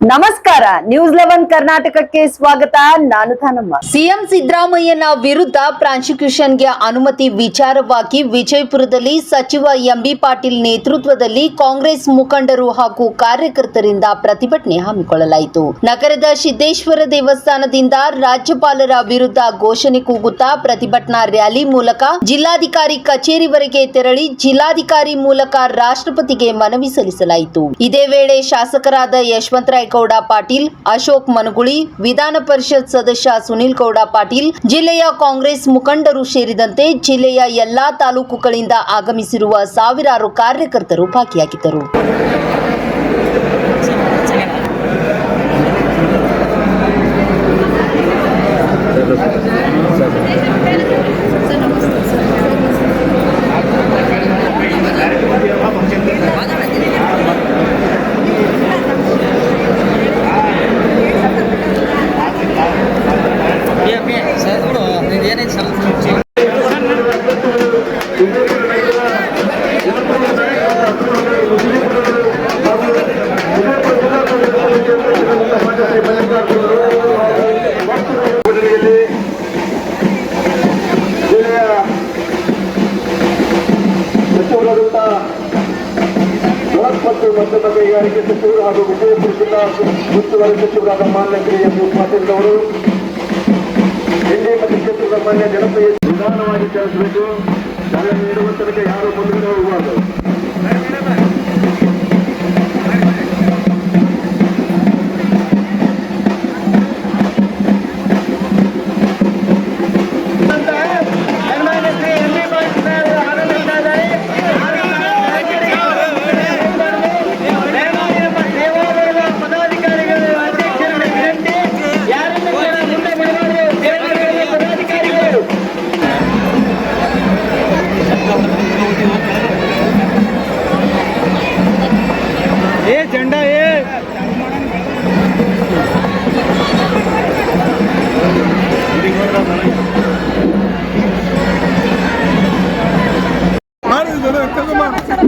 ನಮಸ್ಕಾರ, ನ್ಯೂಸ್ 11 ಕರ್ನಾಟಕಕ್ಕೆ ಸ್ವಾಗತ. ನಾನು ಥಾನಮ್ಮ. ಸಿಎಂ ಸಿದ್ದರಾಮಯ್ಯನ ವಿರುದ್ಧ ಪ್ರಾಸಿಕ್ಯೂಷನ್ಗೆ ಅನುಮತಿ ವಿಚಾರವಾಗಿ ವಿಜಯಪುರದಲ್ಲಿ ಸಚಿವ ಎಂಬಿ ಪಾಟೀಲ್ ನೇತೃತ್ವದಲ್ಲಿ ಕಾಂಗ್ರೆಸ್ ಮುಖಂಡರು ಹಾಗೂ ಕಾರ್ಯಕರ್ತರಿಂದ ಪ್ರತಿಭಟನೆ ಹಮ್ಮಿಕೊಳ್ಳಲಾಯಿತು. ನಗರದ ಸಿದ್ದೇಶ್ವರ ದೇವಸ್ಥಾನದಿಂದ ರಾಜ್ಯಪಾಲರ ವಿರುದ್ಧ ಘೋಷಣೆ ಕೂಗುತ್ತಾ ಪ್ರತಿಭಟನಾ ರ್ಯಾಲಿ ಮೂಲಕ ಜಿಲ್ಲಾಧಿಕಾರಿ ಕಚೇರಿವರೆಗೆ ತೆರಳಿ ಜಿಲ್ಲಾಧಿಕಾರಿ ಮೂಲಕ ರಾಷ್ಟ್ರಪತಿಗೆ ಮನವಿ ಸಲ್ಲಿಸಲಾಯಿತು. ಇದೇ ವೇಳೆ ಶಾಸಕರಾದ ಯಶವಂತರಾಯ ಗೌಡ ಪಾಟೀಲ್, ಅಶೋಕ್ ಮನಗುಳಿ, ವಿಧಾನ ಪರಿಷತ್ ಸದಸ್ಯ ಸುನೀಲ್ ಗೌಡ ಪಾಟೀಲ್, ಜಿಲ್ಲೆಯ ಕಾಂಗ್ರೆಸ್ ಮುಖಂಡರು ಸೇರಿದಂತೆ ಜಿಲ್ಲೆಯ ಎಲ್ಲಾ ತಾಲೂಕುಗಳಿಂದ ಆಗಮಿಸಿರುವ ಸಾವಿರಾರು ಕಾರ್ಯಕರ್ತರು ಭಾಗಿಯಾಗಿದ್ದರು. ಮತ್ತು ಕೈಗಾರಿಕೆ ಸಚಿವರು ಹಾಗೂ ವಿಜಯಪುರ ಜಿಲ್ಲಾ ಉಸ್ತುವಾರಿ ಸಚಿವರಾದ ಮಾನ್ಯ ಶ್ರೀ ಎಂಬಿ ಪಾಟೀಲ್ ಅವರು ಹಿಂದಿ ಮತ್ತು ಕ್ಷೇತ್ರದ ಮಾನ್ಯ ಜನತೆಗೆ ನಿಧಾನವಾಗಿ ಚಲಿಸಬೇಕು. ಜಾಗ ನೀಡುವ ತನಕ ಯಾರು ಮುಂದೆ ಹೋಗಬಾರದು.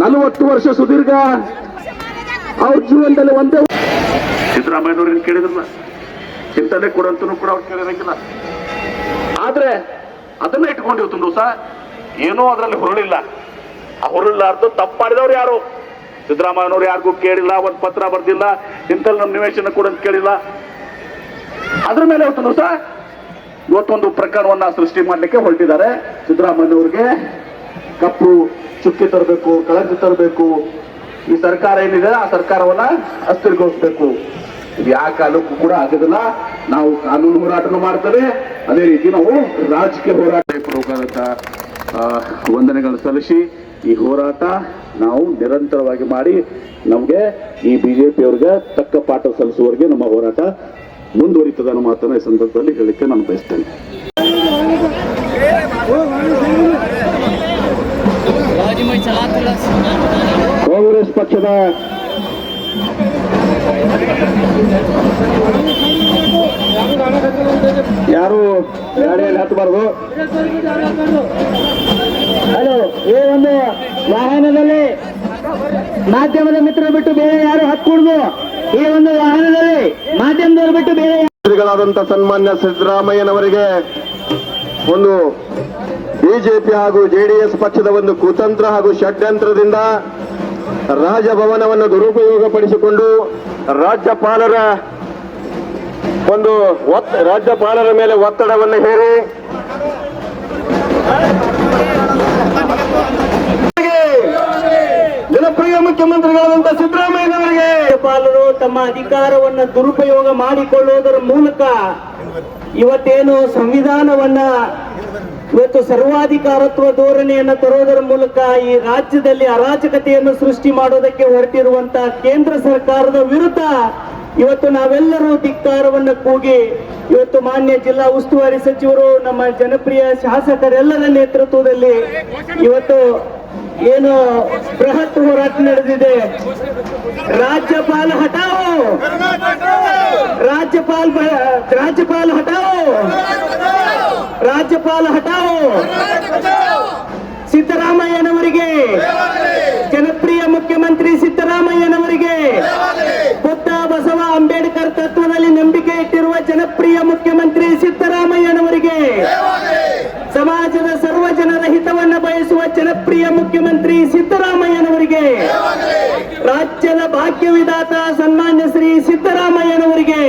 ನಲವತ್ತು ವರ್ಷ ಸುದೀರ್ಘ ಅವ್ರ ಜೀವನದಲ್ಲಿ ಒಂದೇ ಸಿದ್ದರಾಮಯ್ಯನವ್ರನ್ನ ಕೇಳಿದ್ರಲ್ಲ, ಚಿಂತನೆ ಕೊಡಂತನೂ ಕೂಡ ಅವ್ರು ಕೇಳಿರಂಗಿಲ್ಲ. ಆದ್ರೆ ಅದನ್ನ ಇಟ್ಕೊಂಡಿವತ್ತು ದಿವಸ ಏನೋ ಅದರಲ್ಲಿ ಹುರುಳಿಲ್ಲ. ಆ ಹುರುಳಿಲ್ಲಾರ್ದು ತಪ್ಪು ಮಾಡಿದವ್ರು ಯಾರು? ಸಿದ್ದರಾಮಯ್ಯನವ್ರು ಯಾರಿಗೂ ಕೇಳಿಲ್ಲ, ಒಂದು ಪತ್ರ ಬರ್ದಿಲ್ಲ, ಇಂಥಲ್ಲಿ ನಮ್ಮ ನಿವೇಶನ ಕೂಡ ಕೇಳಿಲ್ಲ. ಅದ್ರ ಮೇಲೆ ಇವತ್ತು ದಿವಸ ಇವತ್ತೊಂದು ಪ್ರಕರಣವನ್ನ ಸೃಷ್ಟಿ ಮಾಡ್ಲಿಕ್ಕೆ ಹೊರಟಿದ್ದಾರೆ. ಸಿದ್ದರಾಮಯ್ಯನವ್ರಿಗೆ ಕಪ್ಪು ಚುಕ್ಕಿ ತರಬೇಕು, ಕಳಂಕ ತರಬೇಕು, ಈ ಸರ್ಕಾರ ಏನಿದೆ ಆ ಸರ್ಕಾರವನ್ನ ಅಸ್ಥಿರಗೊಳಿಸಬೇಕು. ಇದು ಯಾವ ಕಾಲಕ್ಕೂ ಕೂಡ ಆಗೋದಿಲ್ಲ. ನಾವು ಕಾನೂನು ಹೋರಾಟನೂ ಮಾಡ್ತೇವೆ, ಅದೇ ರೀತಿ ನಾವು ರಾಜಕೀಯ ಹೋರಾಟ ವಂದನೆಗಳನ್ನು ಸಲ್ಲಿಸಿ ಈ ಹೋರಾಟ ನಾವು ನಿರಂತರವಾಗಿ ಮಾಡಿ ನಮಗೆ ಈ ಬಿಜೆಪಿಯವ್ರಿಗೆ ತಕ್ಕ ಪಾಠ ಸಲ್ಲಿಸುವವರೆಗೆ ನಮ್ಮ ಹೋರಾಟ ಮುಂದುವರಿತದೆ ಅನ್ನೋ ಮಾತನ್ನ ಈ ಸಂದರ್ಭದಲ್ಲಿ ಹೇಳಲಿಕ್ಕೆ ನಾನು ಬಯಸ್ತೇನೆ. ಕಾಂಗ್ರೆಸ್ ಪಕ್ಷದ ಯಾರು ಗಾಡಿಯಲ್ಲಿ ಹತ್ತಬಾರ್ದು. ಹಲೋ, ಈ ಒಂದು ವಾಹನದಲ್ಲಿ ಮಾಧ್ಯಮದ ಮಿತ್ರರು ಬಿಟ್ಟು ಬೇರೆ ಯಾರು ಹತ್ಕೂಡ್ದು. ಈ ಒಂದು ವಾಹನದಲ್ಲಿ ಮಾಧ್ಯಮದವರು ಬಿಟ್ಟು ಬೇರೆ ಗಳಾದಂತ ಸನ್ಮಾನ್ಯ ಸಿದ್ದರಾಮಯ್ಯನವರಿಗೆ ಒಂದು ಬಿಜೆಪಿ ಹಾಗೂ ಜೆಡಿಎಸ್ ಪಕ್ಷದ ಒಂದು ಕುತಂತ್ರ ಹಾಗೂ ಷಡ್ಯಂತ್ರದಿಂದ ರಾಜಭವನವನ್ನು ದುರುಪಯೋಗಪಡಿಸಿಕೊಂಡು ರಾಜ್ಯಪಾಲರ ಮೇಲೆ ಒತ್ತಡವನ್ನು ಹೇರಿ ಜನಪ್ರಿಯ ಮುಖ್ಯಮಂತ್ರಿಗಳಾದಂಥ ಸಿದ್ದರಾಮಯ್ಯನವರಿಗೆ ರಾಜ್ಯಪಾಲರು ತಮ್ಮ ಅಧಿಕಾರವನ್ನು ದುರುಪಯೋಗ ಮಾಡಿಕೊಳ್ಳುವುದರ ಮೂಲಕ ಇವತ್ತೇನು ಸಂವಿಧಾನವನ್ನ ಇವತ್ತು ಸರ್ವಾಧಿಕಾರತ್ವ ಧೋರಣೆಯನ್ನು ತರೋದರ ಮೂಲಕ ಈ ರಾಜ್ಯದಲ್ಲಿ ಅರಾಜಕತೆಯನ್ನು ಸೃಷ್ಟಿ ಮಾಡೋದಕ್ಕೆ ಹೊರಟಿರುವಂತಹ ಕೇಂದ್ರ ಸರ್ಕಾರದ ವಿರುದ್ಧ ಇವತ್ತು ನಾವೆಲ್ಲರೂ ಧಿಕ್ಕಾರವನ್ನು ಕೂಗಿ ಇವತ್ತು ಮಾನ್ಯ ಜಿಲ್ಲಾ ಉಸ್ತುವಾರಿ ಸಚಿವರು, ನಮ್ಮ ಜನಪ್ರಿಯ ಶಾಸಕರೆಲ್ಲರ ನೇತೃತ್ವದಲ್ಲಿ ಇವತ್ತು ಏನು ಬೃಹತ್ ಹೋರಾಟ ನಡೆದಿದೆ. ರಾಜ್ಯಪಾಲ ಹಟಾವೋ, ರಾಜ್ಯಪಾಲ ಹಟಾವೋ, ರಾಜ್ಯಪಾಲ ಹಟಾವೋ. ಸಿದ್ದರಾಮಯ್ಯನವರಿಗೆ, ಜನಪ್ರಿಯ ಮುಖ್ಯಮಂತ್ರಿ ಸಿದ್ದರಾಮಯ್ಯನವರಿಗೆ, ಬುದ್ಧ ಬಸವ ಅಂಬೇಡ್ಕರ್ ಕಾರ್ಯಕರ್ತತ್ವದಲ್ಲಿ ನಂಬಿಕೆ ಇಟ್ಟಿರುವ ಜನಪ್ರಿಯ ಮುಖ್ಯಮಂತ್ರಿ ಸಿದ್ದರಾಮಯ್ಯನವರಿಗೆ, ಸಮಾಜದ ಸರ್ವ ಜನರ ಹಿತವನ್ನು ಬಯಸುವ ಜನಪ್ರಿಯ ಮುಖ್ಯಮಂತ್ರಿ ಸಿದ್ದರಾಮಯ್ಯನವರಿಗೆ, ರಾಜ್ಯದ ಭಾಗ್ಯವಿದಾತ ಸನ್ಮಾನ್ಯ ಶ್ರೀ ಸಿದ್ದರಾಮಯ್ಯನವರಿಗೆ,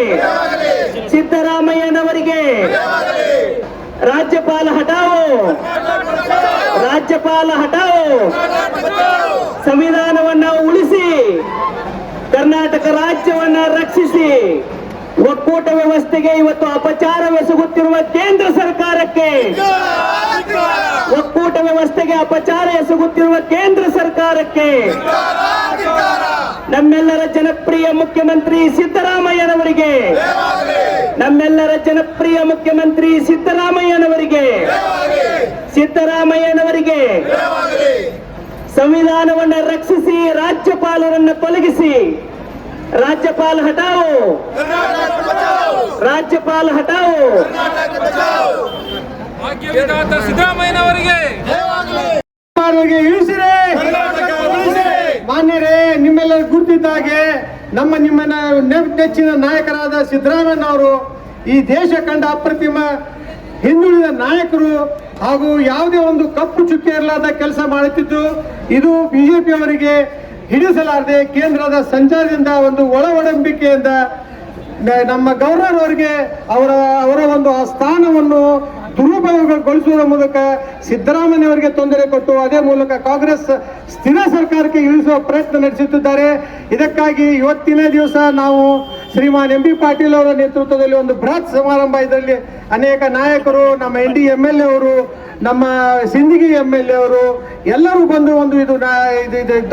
ರಾಜ್ಯಪಾಲ ಹಟಾವೋ, ರಾಜ್ಯಪಾಲ ಹಟಾವೋ, ಸಂವಿಧಾನವನ್ನ ಉಳಿಸಿ ಕರ್ನಾಟಕ ರಾಜ್ಯವನ್ನ ರಕ್ಷಿಸಿ, ಒಕ್ಕೂಟ ವ್ಯವಸ್ಥೆಗೆ ಇವತ್ತು ಅಪಚಾರವೆಸಗುತ್ತಿರುವ ಕೇಂದ್ರ ಸರ್ಕಾರಕ್ಕೆ, ಒಕ್ಕೂಟ ವ್ಯವಸ್ಥೆಗೆ ಅಪಚಾರ ಎಸಗುತ್ತಿರುವ ಕೇಂದ್ರ ಸರ್ಕಾರಕ್ಕೆ ನಮ್ಮೆಲ್ಲರ ಜನಪ್ರಿಯ ಮುಖ್ಯಮಂತ್ರಿ ಸಿದ್ದರಾಮಯ್ಯನವರಿಗೆ, ನಮ್ಮೆಲ್ಲರ ಜನಪ್ರಿಯ ಮುಖ್ಯಮಂತ್ರಿ ಸಿದ್ದರಾಮಯ್ಯನವರಿಗೆ, ಸಂವಿಧಾನವನ್ನು ರಕ್ಷಿಸಿ ರಾಜ್ಯಪಾಲರನ್ನು ತೊಲಗಿಸಿ, ರಾಜ್ಯಪಾಲ ಹಟಾವೋ, ರಾಜ್ಯಪಾಲ ಹಟಾವೋ, ಭಾಗ್ಯವಿದಾತ ಸಿದ್ದರಾಮಯ್ಯನವರಿಗೆ ಇಳಿಸಿರೆ. ಮಾನ್ಯರೇ, ನಿಮ್ಮೆಲ್ಲರೂ ಗುರುತಿದ್ದ ಹಾಗೆ ನಿಮ್ಮ ನೆಚ್ಚಿನ ನಾಯಕರಾದ ಸಿದ್ದರಾಮಯ್ಯ ಅವರು ಈ ದೇಶ ಕಂಡ ಅಪ್ರತಿಮ ಹಿಂದುಳಿದ ನಾಯಕರು ಹಾಗೂ ಯಾವುದೇ ಒಂದು ಕಪ್ಪು ಚುಕ್ಕೆ ಇರಲಾದ ಕೆಲಸ ಮಾಡುತ್ತಿದ್ದು, ಇದು ಬಿಜೆಪಿ ಅವರಿಗೆ ಹಿಡಿಸಲಾರದೆ ಕೇಂದ್ರದ ಸಂಚಾರದಿಂದ ಒಂದು ಒಳಒಡಂಬಿಕೆಯಿಂದ ನಮ್ಮ ಗವರ್ನರ್ ಅವರಿಗೆ ಅವರ ಒಂದು ಆ ಸ್ಥಾನವನ್ನು ದುರುಪಯೋಗಗೊಳಿಸುವ ಮೂಲಕ ಸಿದ್ದರಾಮಯ್ಯ ಅವರಿಗೆ ತೊಂದರೆ ಕೊಟ್ಟು ಅದೇ ಮೂಲಕ ಕಾಂಗ್ರೆಸ್ ಸ್ಥಿರ ಸರ್ಕಾರಕ್ಕೆ ಇಳಿಸುವ ಪ್ರಯತ್ನ ನಡೆಸುತ್ತಿದ್ದಾರೆ. ಇದಕ್ಕಾಗಿ ಇವತ್ತಿನ ದಿವಸ ನಾವು ಶ್ರೀಮಾನ್ ಎಂ ಬಿ ಪಾಟೀಲ್ ಅವರ ನೇತೃತ್ವದಲ್ಲಿ ಒಂದು ಬೃಹತ್ ಸಮಾರಂಭ, ಇದರಲ್ಲಿ ಅನೇಕ ನಾಯಕರು, ನಮ್ಮ ND MLA ಅವರು, ನಮ್ಮ ಸಿಂದಗಿ MLA ಅವರು ಎಲ್ಲರೂ ಬಂದು ಇದು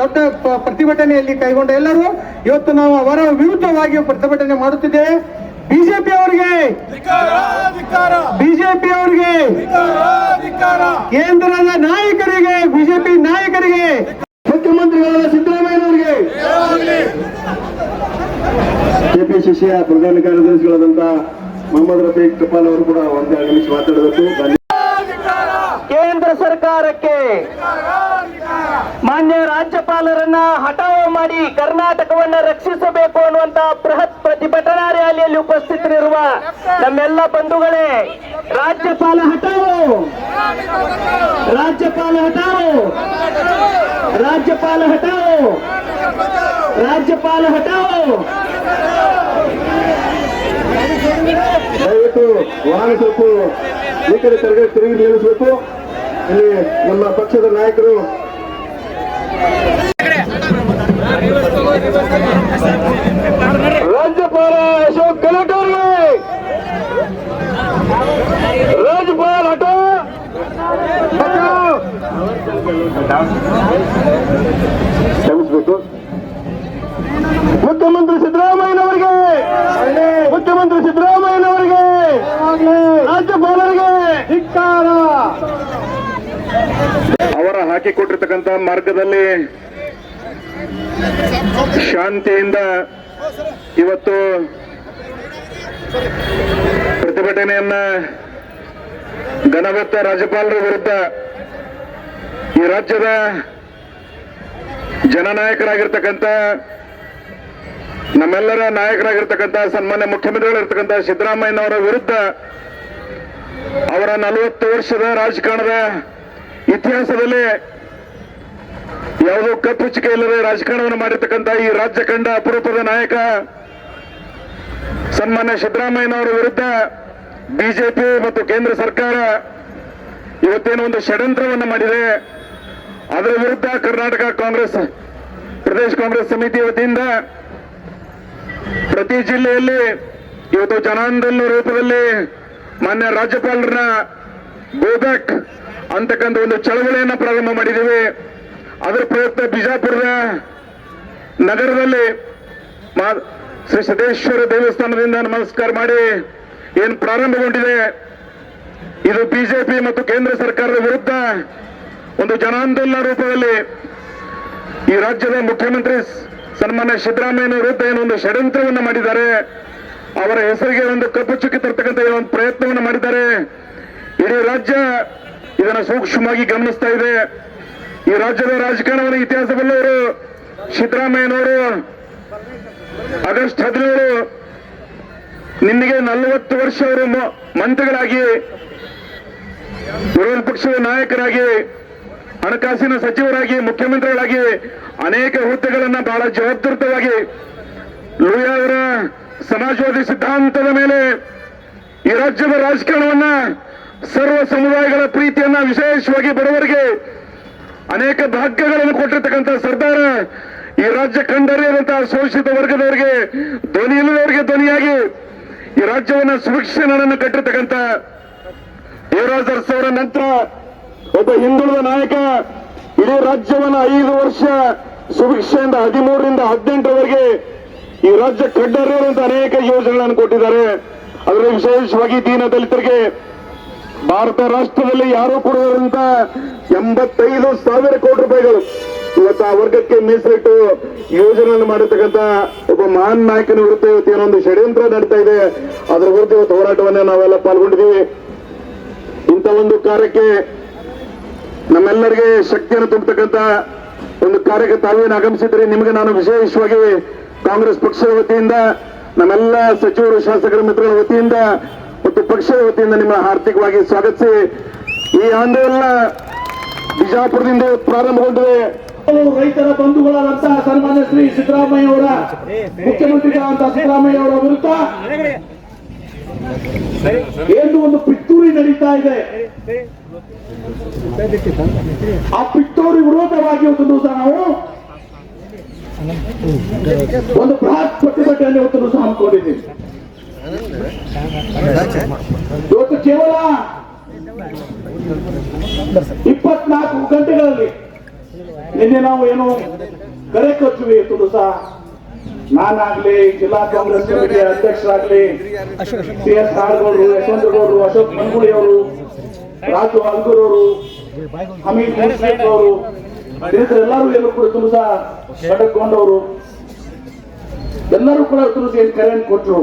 ದೊಡ್ಡ ಪ್ರತಿಭಟನೆಯಲ್ಲಿ ಕೈಗೊಂಡ ಎಲ್ಲರೂ ಇವತ್ತು ನಾವು ಅವರ ವಿರುದ್ಧವಾಗಿ ಪ್ರತಿಭಟನೆ ಮಾಡುತ್ತಿದ್ದೇವೆ. ಬಿಜೆಪಿ ಅವರಿಗೆ, ಕೇಂದ್ರದ ನಾಯಕರಿಗೆ, ಬಿಜೆಪಿ ನಾಯಕರಿಗೆ, ಮುಖ್ಯಮಂತ್ರಿಗಳಾದ ಸಿದ್ದರಾಮಯ್ಯನವರಿಗೆ, ಕೆಪಿಸಿಸಿಯ ಪ್ರಧಾನ ಕಾರ್ಯದರ್ಶಿಗಳಾದಂತ ಮೊಹಮ್ಮದ್ ರಫೀಕ್ ಕಪಾಲ್ ಅವರು ಕೂಡ ಒಂದೆರಡು ನಿಮಿಷ ಮಾತಾಡಬೇಕು. ಕೇಂದ್ರ ಸರ್ಕಾರಕ್ಕೆ ಮಾನ್ಯ ರಾಜ್ಯಪಾಲರನ್ನ ಹಠಾವು ಮಾಡಿ ಕರ್ನಾಟಕವನ್ನ ರಕ್ಷಿಸಬೇಕು ಅನ್ನುವಂತ ಬೃಹತ್ ಪ್ರತಿಭಟನಾ ರ್ಯಾಲಿಯಲ್ಲಿ ಉಪಸ್ಥಿತರಿರುವ ನಮ್ಮೆಲ್ಲ ಬಂಧುಗಳೇ, ರಾಜ್ಯಪಾಲ ಹಟಾವೋ, ರಾಜ್ಯಪಾಲ ಹಟಾವೋ, ರಾಜ್ಯಪಾಲ ಹಟಾವೋ, ರಾಜ್ಯಪಾಲ ಹಟಾವೋ. ದಯವಿಟ್ಟು ವಾಹನ ಸ್ವಲ್ಪ ಈ ಕಡೆ ತಿರುಗಿ ನಿಲ್ಲಿಸಬೇಕು. ಇಲ್ಲಿ ನಮ್ಮ ಪಕ್ಷದ ನಾಯಕರು ರಾಜ್ಯಪಾಲ ಅಶೋಕ್ ಗೆಹ್ಲೋಟ್ ಅವರಿಗೆ, ರಾಜ್ಯಪಾಲ ಕ್ಷಮಿಸಬೇಕು. ಮುಖ್ಯಮಂತ್ರಿ ಸಿದ್ದರಾಮಯ್ಯನವರಿಗೆ, ರಾಜ್ಯಪಾಲರಿಗೆ ಧಿಕ್ಕಾರ. ಅವರ ಹಾಕಿಕೊಟ್ಟಿರ್ತಕ್ಕಂಥ ಮಾರ್ಗದಲ್ಲಿ ಶಾಂತಿಯಿಂದ ಇವತ್ತು ಪ್ರತಿಭಟನೆಯನ್ನ ಘನವೆತ್ತ ರಾಜ್ಯಪಾಲರ ವಿರುದ್ಧ ಈ ರಾಜ್ಯದ ಜನನಾಯಕರಾಗಿರ್ತಕ್ಕಂಥ ನಮ್ಮೆಲ್ಲರ ನಾಯಕರಾಗಿರ್ತಕ್ಕಂಥ ಸನ್ಮಾನ್ಯ ಮುಖ್ಯಮಂತ್ರಿಗಳಿರ್ತಕ್ಕಂಥ ಸಿದ್ದರಾಮಯ್ಯನವರ ವಿರುದ್ಧ ಅವರ 40 ವರ್ಷದ ರಾಜಕಾರಣದ ಇತಿಹಾಸದಲ್ಲಿ ಯಾವುದೋ ಕಪ್ಪುಚಿಕೆ ಇಲ್ಲದೆ ರಾಜಕಾರಣವನ್ನು ಮಾಡಿರ್ತಕ್ಕಂಥ ಈ ರಾಜ್ಯ ಕಂಡ ಅಪರೂಪದ ನಾಯಕ ಸನ್ಮಾನ್ಯ ಸಿದ್ದರಾಮಯ್ಯನವರ ವಿರುದ್ಧ ಬಿಜೆಪಿ ಮತ್ತು ಕೇಂದ್ರ ಸರ್ಕಾರ ಇವತ್ತೇನೋ ಒಂದು ಷಡ್ಯಂತ್ರವನ್ನು ಮಾಡಿದೆ. ಅದರ ವಿರುದ್ಧ ಕರ್ನಾಟಕ ಕಾಂಗ್ರೆಸ್ ಪ್ರದೇಶ ಕಾಂಗ್ರೆಸ್ ಸಮಿತಿ ವತಿಯಿಂದ ಪ್ರತಿ ಜಿಲ್ಲೆಯಲ್ಲಿ ಇವತ್ತು ಜನಾಂದೋಲನ ರೂಪದಲ್ಲಿ ಮಾನ್ಯ ರಾಜ್ಯಪಾಲರನ್ನ ಗೋ ಬ್ಯಾಕ್ ಅಂತಕ್ಕಂಥ ಒಂದು ಚಳವಳಿಯನ್ನು ಪ್ರಾರಂಭ ಮಾಡಿದ್ದೀವಿ. ಅದರ ಪ್ರಯುಕ್ತ ಬಿಜಾಪುರದ ನಗರದಲ್ಲಿ ಶ್ರೀ ಸಿದ್ದೇಶ್ವರ ದೇವಸ್ಥಾನದಿಂದ ನಮಸ್ಕಾರ ಮಾಡಿ ಏನು ಪ್ರಾರಂಭಗೊಂಡಿದೆ, ಇದು ಬಿಜೆಪಿ ಮತ್ತು ಕೇಂದ್ರ ಸರ್ಕಾರದ ವಿರುದ್ಧ ಒಂದು ಜನಾಂದೋಲನ ರೂಪದಲ್ಲಿ ಈ ರಾಜ್ಯದ ಮುಖ್ಯಮಂತ್ರಿ ಸನ್ಮಾನ್ಯ ಸಿದ್ದರಾಮಯ್ಯನ ವಿರುದ್ಧ ಏನೊಂದು ಷಡ್ಯಂತ್ರವನ್ನು ಮಾಡಿದ್ದಾರೆ. ಅವರ ಹೆಸರಿಗೆ ಒಂದು ಕಪ್ಪು ಚುಕ್ಕಿ ತರ್ತಕ್ಕಂಥ ಒಂದು ಪ್ರಯತ್ನವನ್ನು ಮಾಡಿದ್ದಾರೆ. ಇಡೀ ರಾಜ್ಯ ಇದನ್ನು ಸೂಕ್ಷ್ಮವಾಗಿ ಗಮನಿಸ್ತಾ ಇದೆ. ಈ ರಾಜ್ಯದ ರಾಜಕಾರಣವನ್ನು ಇತಿಹಾಸದಲ್ಲವರು ಸಿದ್ದರಾಮಯ್ಯನವರು ಆಗಸ್ಟ್ 17 ನಿನಗೆ 40 ವರ್ಷ ಅವರು ಮಂತ್ರಿಗಳಾಗಿ, ವಿರೋಧ ಪಕ್ಷದ ನಾಯಕರಾಗಿ, ಹಣಕಾಸಿನ ಸಚಿವರಾಗಿ, ಮುಖ್ಯಮಂತ್ರಿಗಳಾಗಿ ಅನೇಕ ಹುದ್ದೆಗಳನ್ನ ಬಹಳ ಜವಾಬ್ದಾರಿತವಾಗಿ ಲೋಹಿಯಾ ಅವರ ಸಮಾಜವಾದಿ ಸಿದ್ಧಾಂತದ ಮೇಲೆ ಈ ರಾಜ್ಯದ ರಾಜಕಾರಣವನ್ನ, ಸರ್ವ ಸಮುದಾಯಗಳ ಪ್ರೀತಿಯನ್ನ, ವಿಶೇಷವಾಗಿ ಬಡವರಿಗೆ ಅನೇಕ ಭಾಗ್ಯಗಳನ್ನು ಕೊಟ್ಟಿರ್ತಕ್ಕಂಥ ಸರ್ದಾರ ಈ ರಾಜ್ಯ ಕಂಡರಿಯದಂತಹ ಶೋಷಿತ ವರ್ಗದವರಿಗೆ, ಧ್ವನಿ ಇಲ್ಲದವರಿಗೆ ಧ್ವನಿಯಾಗಿ ಈ ರಾಜ್ಯವನ್ನ ಸುಭಿಕ್ಷ ನಾಡನ್ನು ಕಟ್ಟಿರ್ತಕ್ಕಂಥ ಯುವರಾಜ್ ಅರಸು ಅವರ ನಂತರ ಒಬ್ಬ ಹಿಂದುಳಿದ ನಾಯಕ ಇಡೀ ರಾಜ್ಯವನ್ನ 5 ವರ್ಷ ಸುಭಿಕ್ಷೆಯಿಂದ 13ರಿಂದ 18ರವರೆಗೆ ಈ ರಾಜ್ಯ ಕಂಡರಿಯದಂತಹ ಅನೇಕ ಯೋಜನೆಗಳನ್ನು ಕೊಟ್ಟಿದ್ದಾರೆ. ಅದರಲ್ಲಿ ವಿಶೇಷವಾಗಿ ದೀನ ದಲಿತರಿಗೆ ಭಾರತ ರಾಷ್ಟ್ರದಲ್ಲಿ ಯಾರು ಕೊಡುವಂತ 85,000 ಕೋಟಿ ರೂಪಾಯಿಗಳು ಇವತ್ತು ಆ ವರ್ಗಕ್ಕೆ ಮೀಸಲಿಟ್ಟು ಯೋಜನೆಯನ್ನು ಮಾಡಿರ್ತಕ್ಕಂಥ ಒಬ್ಬ ಮಹಾನ್ ನಾಯಕನ ವಿರುದ್ಧ ಇವತ್ತು ಏನೋ ಒಂದು ಷಡ್ಯಂತ್ರ ನಡೀತಾ ಇದೆ. ಅದರ ವಿರುದ್ಧ ಇವತ್ತು ಹೋರಾಟವನ್ನ ನಾವೆಲ್ಲ ಪಾಲ್ಗೊಂಡಿದ್ದೀವಿ. ಇಂಥ ಒಂದು ಕಾರ್ಯಕ್ಕೆ ನಮ್ಮೆಲ್ಲರಿಗೆ ಶಕ್ತಿಯನ್ನು ತುಂಬತಕ್ಕಂಥ ಒಂದು ಕಾರ್ಯಕ್ಕೆ ತಾವೇನು ಆಗಮಿಸಿದ್ರೆ ನಿಮಗೆ ನಾನು ವಿಶೇಷವಾಗಿ ಕಾಂಗ್ರೆಸ್ ಪಕ್ಷದ ವತಿಯಿಂದ, ನಮ್ಮೆಲ್ಲ ಸಚಿವರು, ಶಾಸಕರ ಮಿತ್ರಗಳ ವತಿಯಿಂದ ಮತ್ತು ಪಕ್ಷದ ವತಿಯಿಂದ ನಿಮ್ಮ ಹಾರ್ದಿಕವಾಗಿ ಸ್ವಾಗತಿಸಿ, ಈ ಆಂದೋಲನ ಬಿಜಾಪುರದಿಂದ ಪ್ರಾರಂಭಗೊಂಡಿದೆ. ರೈತರ ಬಂಧುಗಳಾದಂತಹ ಸನ್ಮಾನ್ಯ ಶ್ರೀ ಸಿದ್ದರಾಮಯ್ಯ ಅವರ, ಮುಖ್ಯಮಂತ್ರಿಗಳಾದಂತಹ ಸಿದ್ದರಾಮಯ್ಯ ಅವರ ವಿರುದ್ಧ ಏನು ಒಂದು ಪಿತೂರಿ ನಡೀತಾ ಇದೆ. ಆ ಪಿತೂರಿ ವಿರೋಧವಾಗಿ ಒಂದು ದಿವಸ ನಾವು ಒಂದು ಬೃಹತ್ ಪ್ರತಿಭಟನೆ ಇವತ್ತು ದಿವಸ ಹಮ್ಮಿಕೊಂಡಿದ್ದೀವಿ. ಇವತ್ತು ಕೇವಲ 24 ಗಂಟೆಗಳಲ್ಲಿ ನಿನ್ನೆ ನಾವು ಏನು ಕರೆ ಕೊಚ್ಚಿವಿ. ಇವತ್ತು ದಿವಸ ನಾನಾಗ್ಲಿ, ಜಿಲ್ಲಾ ಕಾಂಗ್ರೆಸ್ ಕಮಿಟಿಯ ಅಧ್ಯಕ್ಷರಾಗ್ಲಿ, CS ನಾಡಗೌಡರು, ಯಶವಂತಗೌಡರು, ಅಶೋಕ್ ಮನ್ಗುಳಿ ಅವರು, ರಾಜು ಅಲ್ಗೂರ್ ಅವರು, ಹಮೀದ್ ಮುಸ್ಲಿಂ ಅವರು, ಎಲ್ಲರೂ ಏನು ಕೂಡ ದಿವಸ ಕಡಕೊಂಡವರು ಎಲ್ಲರೂ ಕೂಡ ಇವತ್ತು ಏನು ಕರೆಯನ್ನು ಕೊಟ್ಟರು.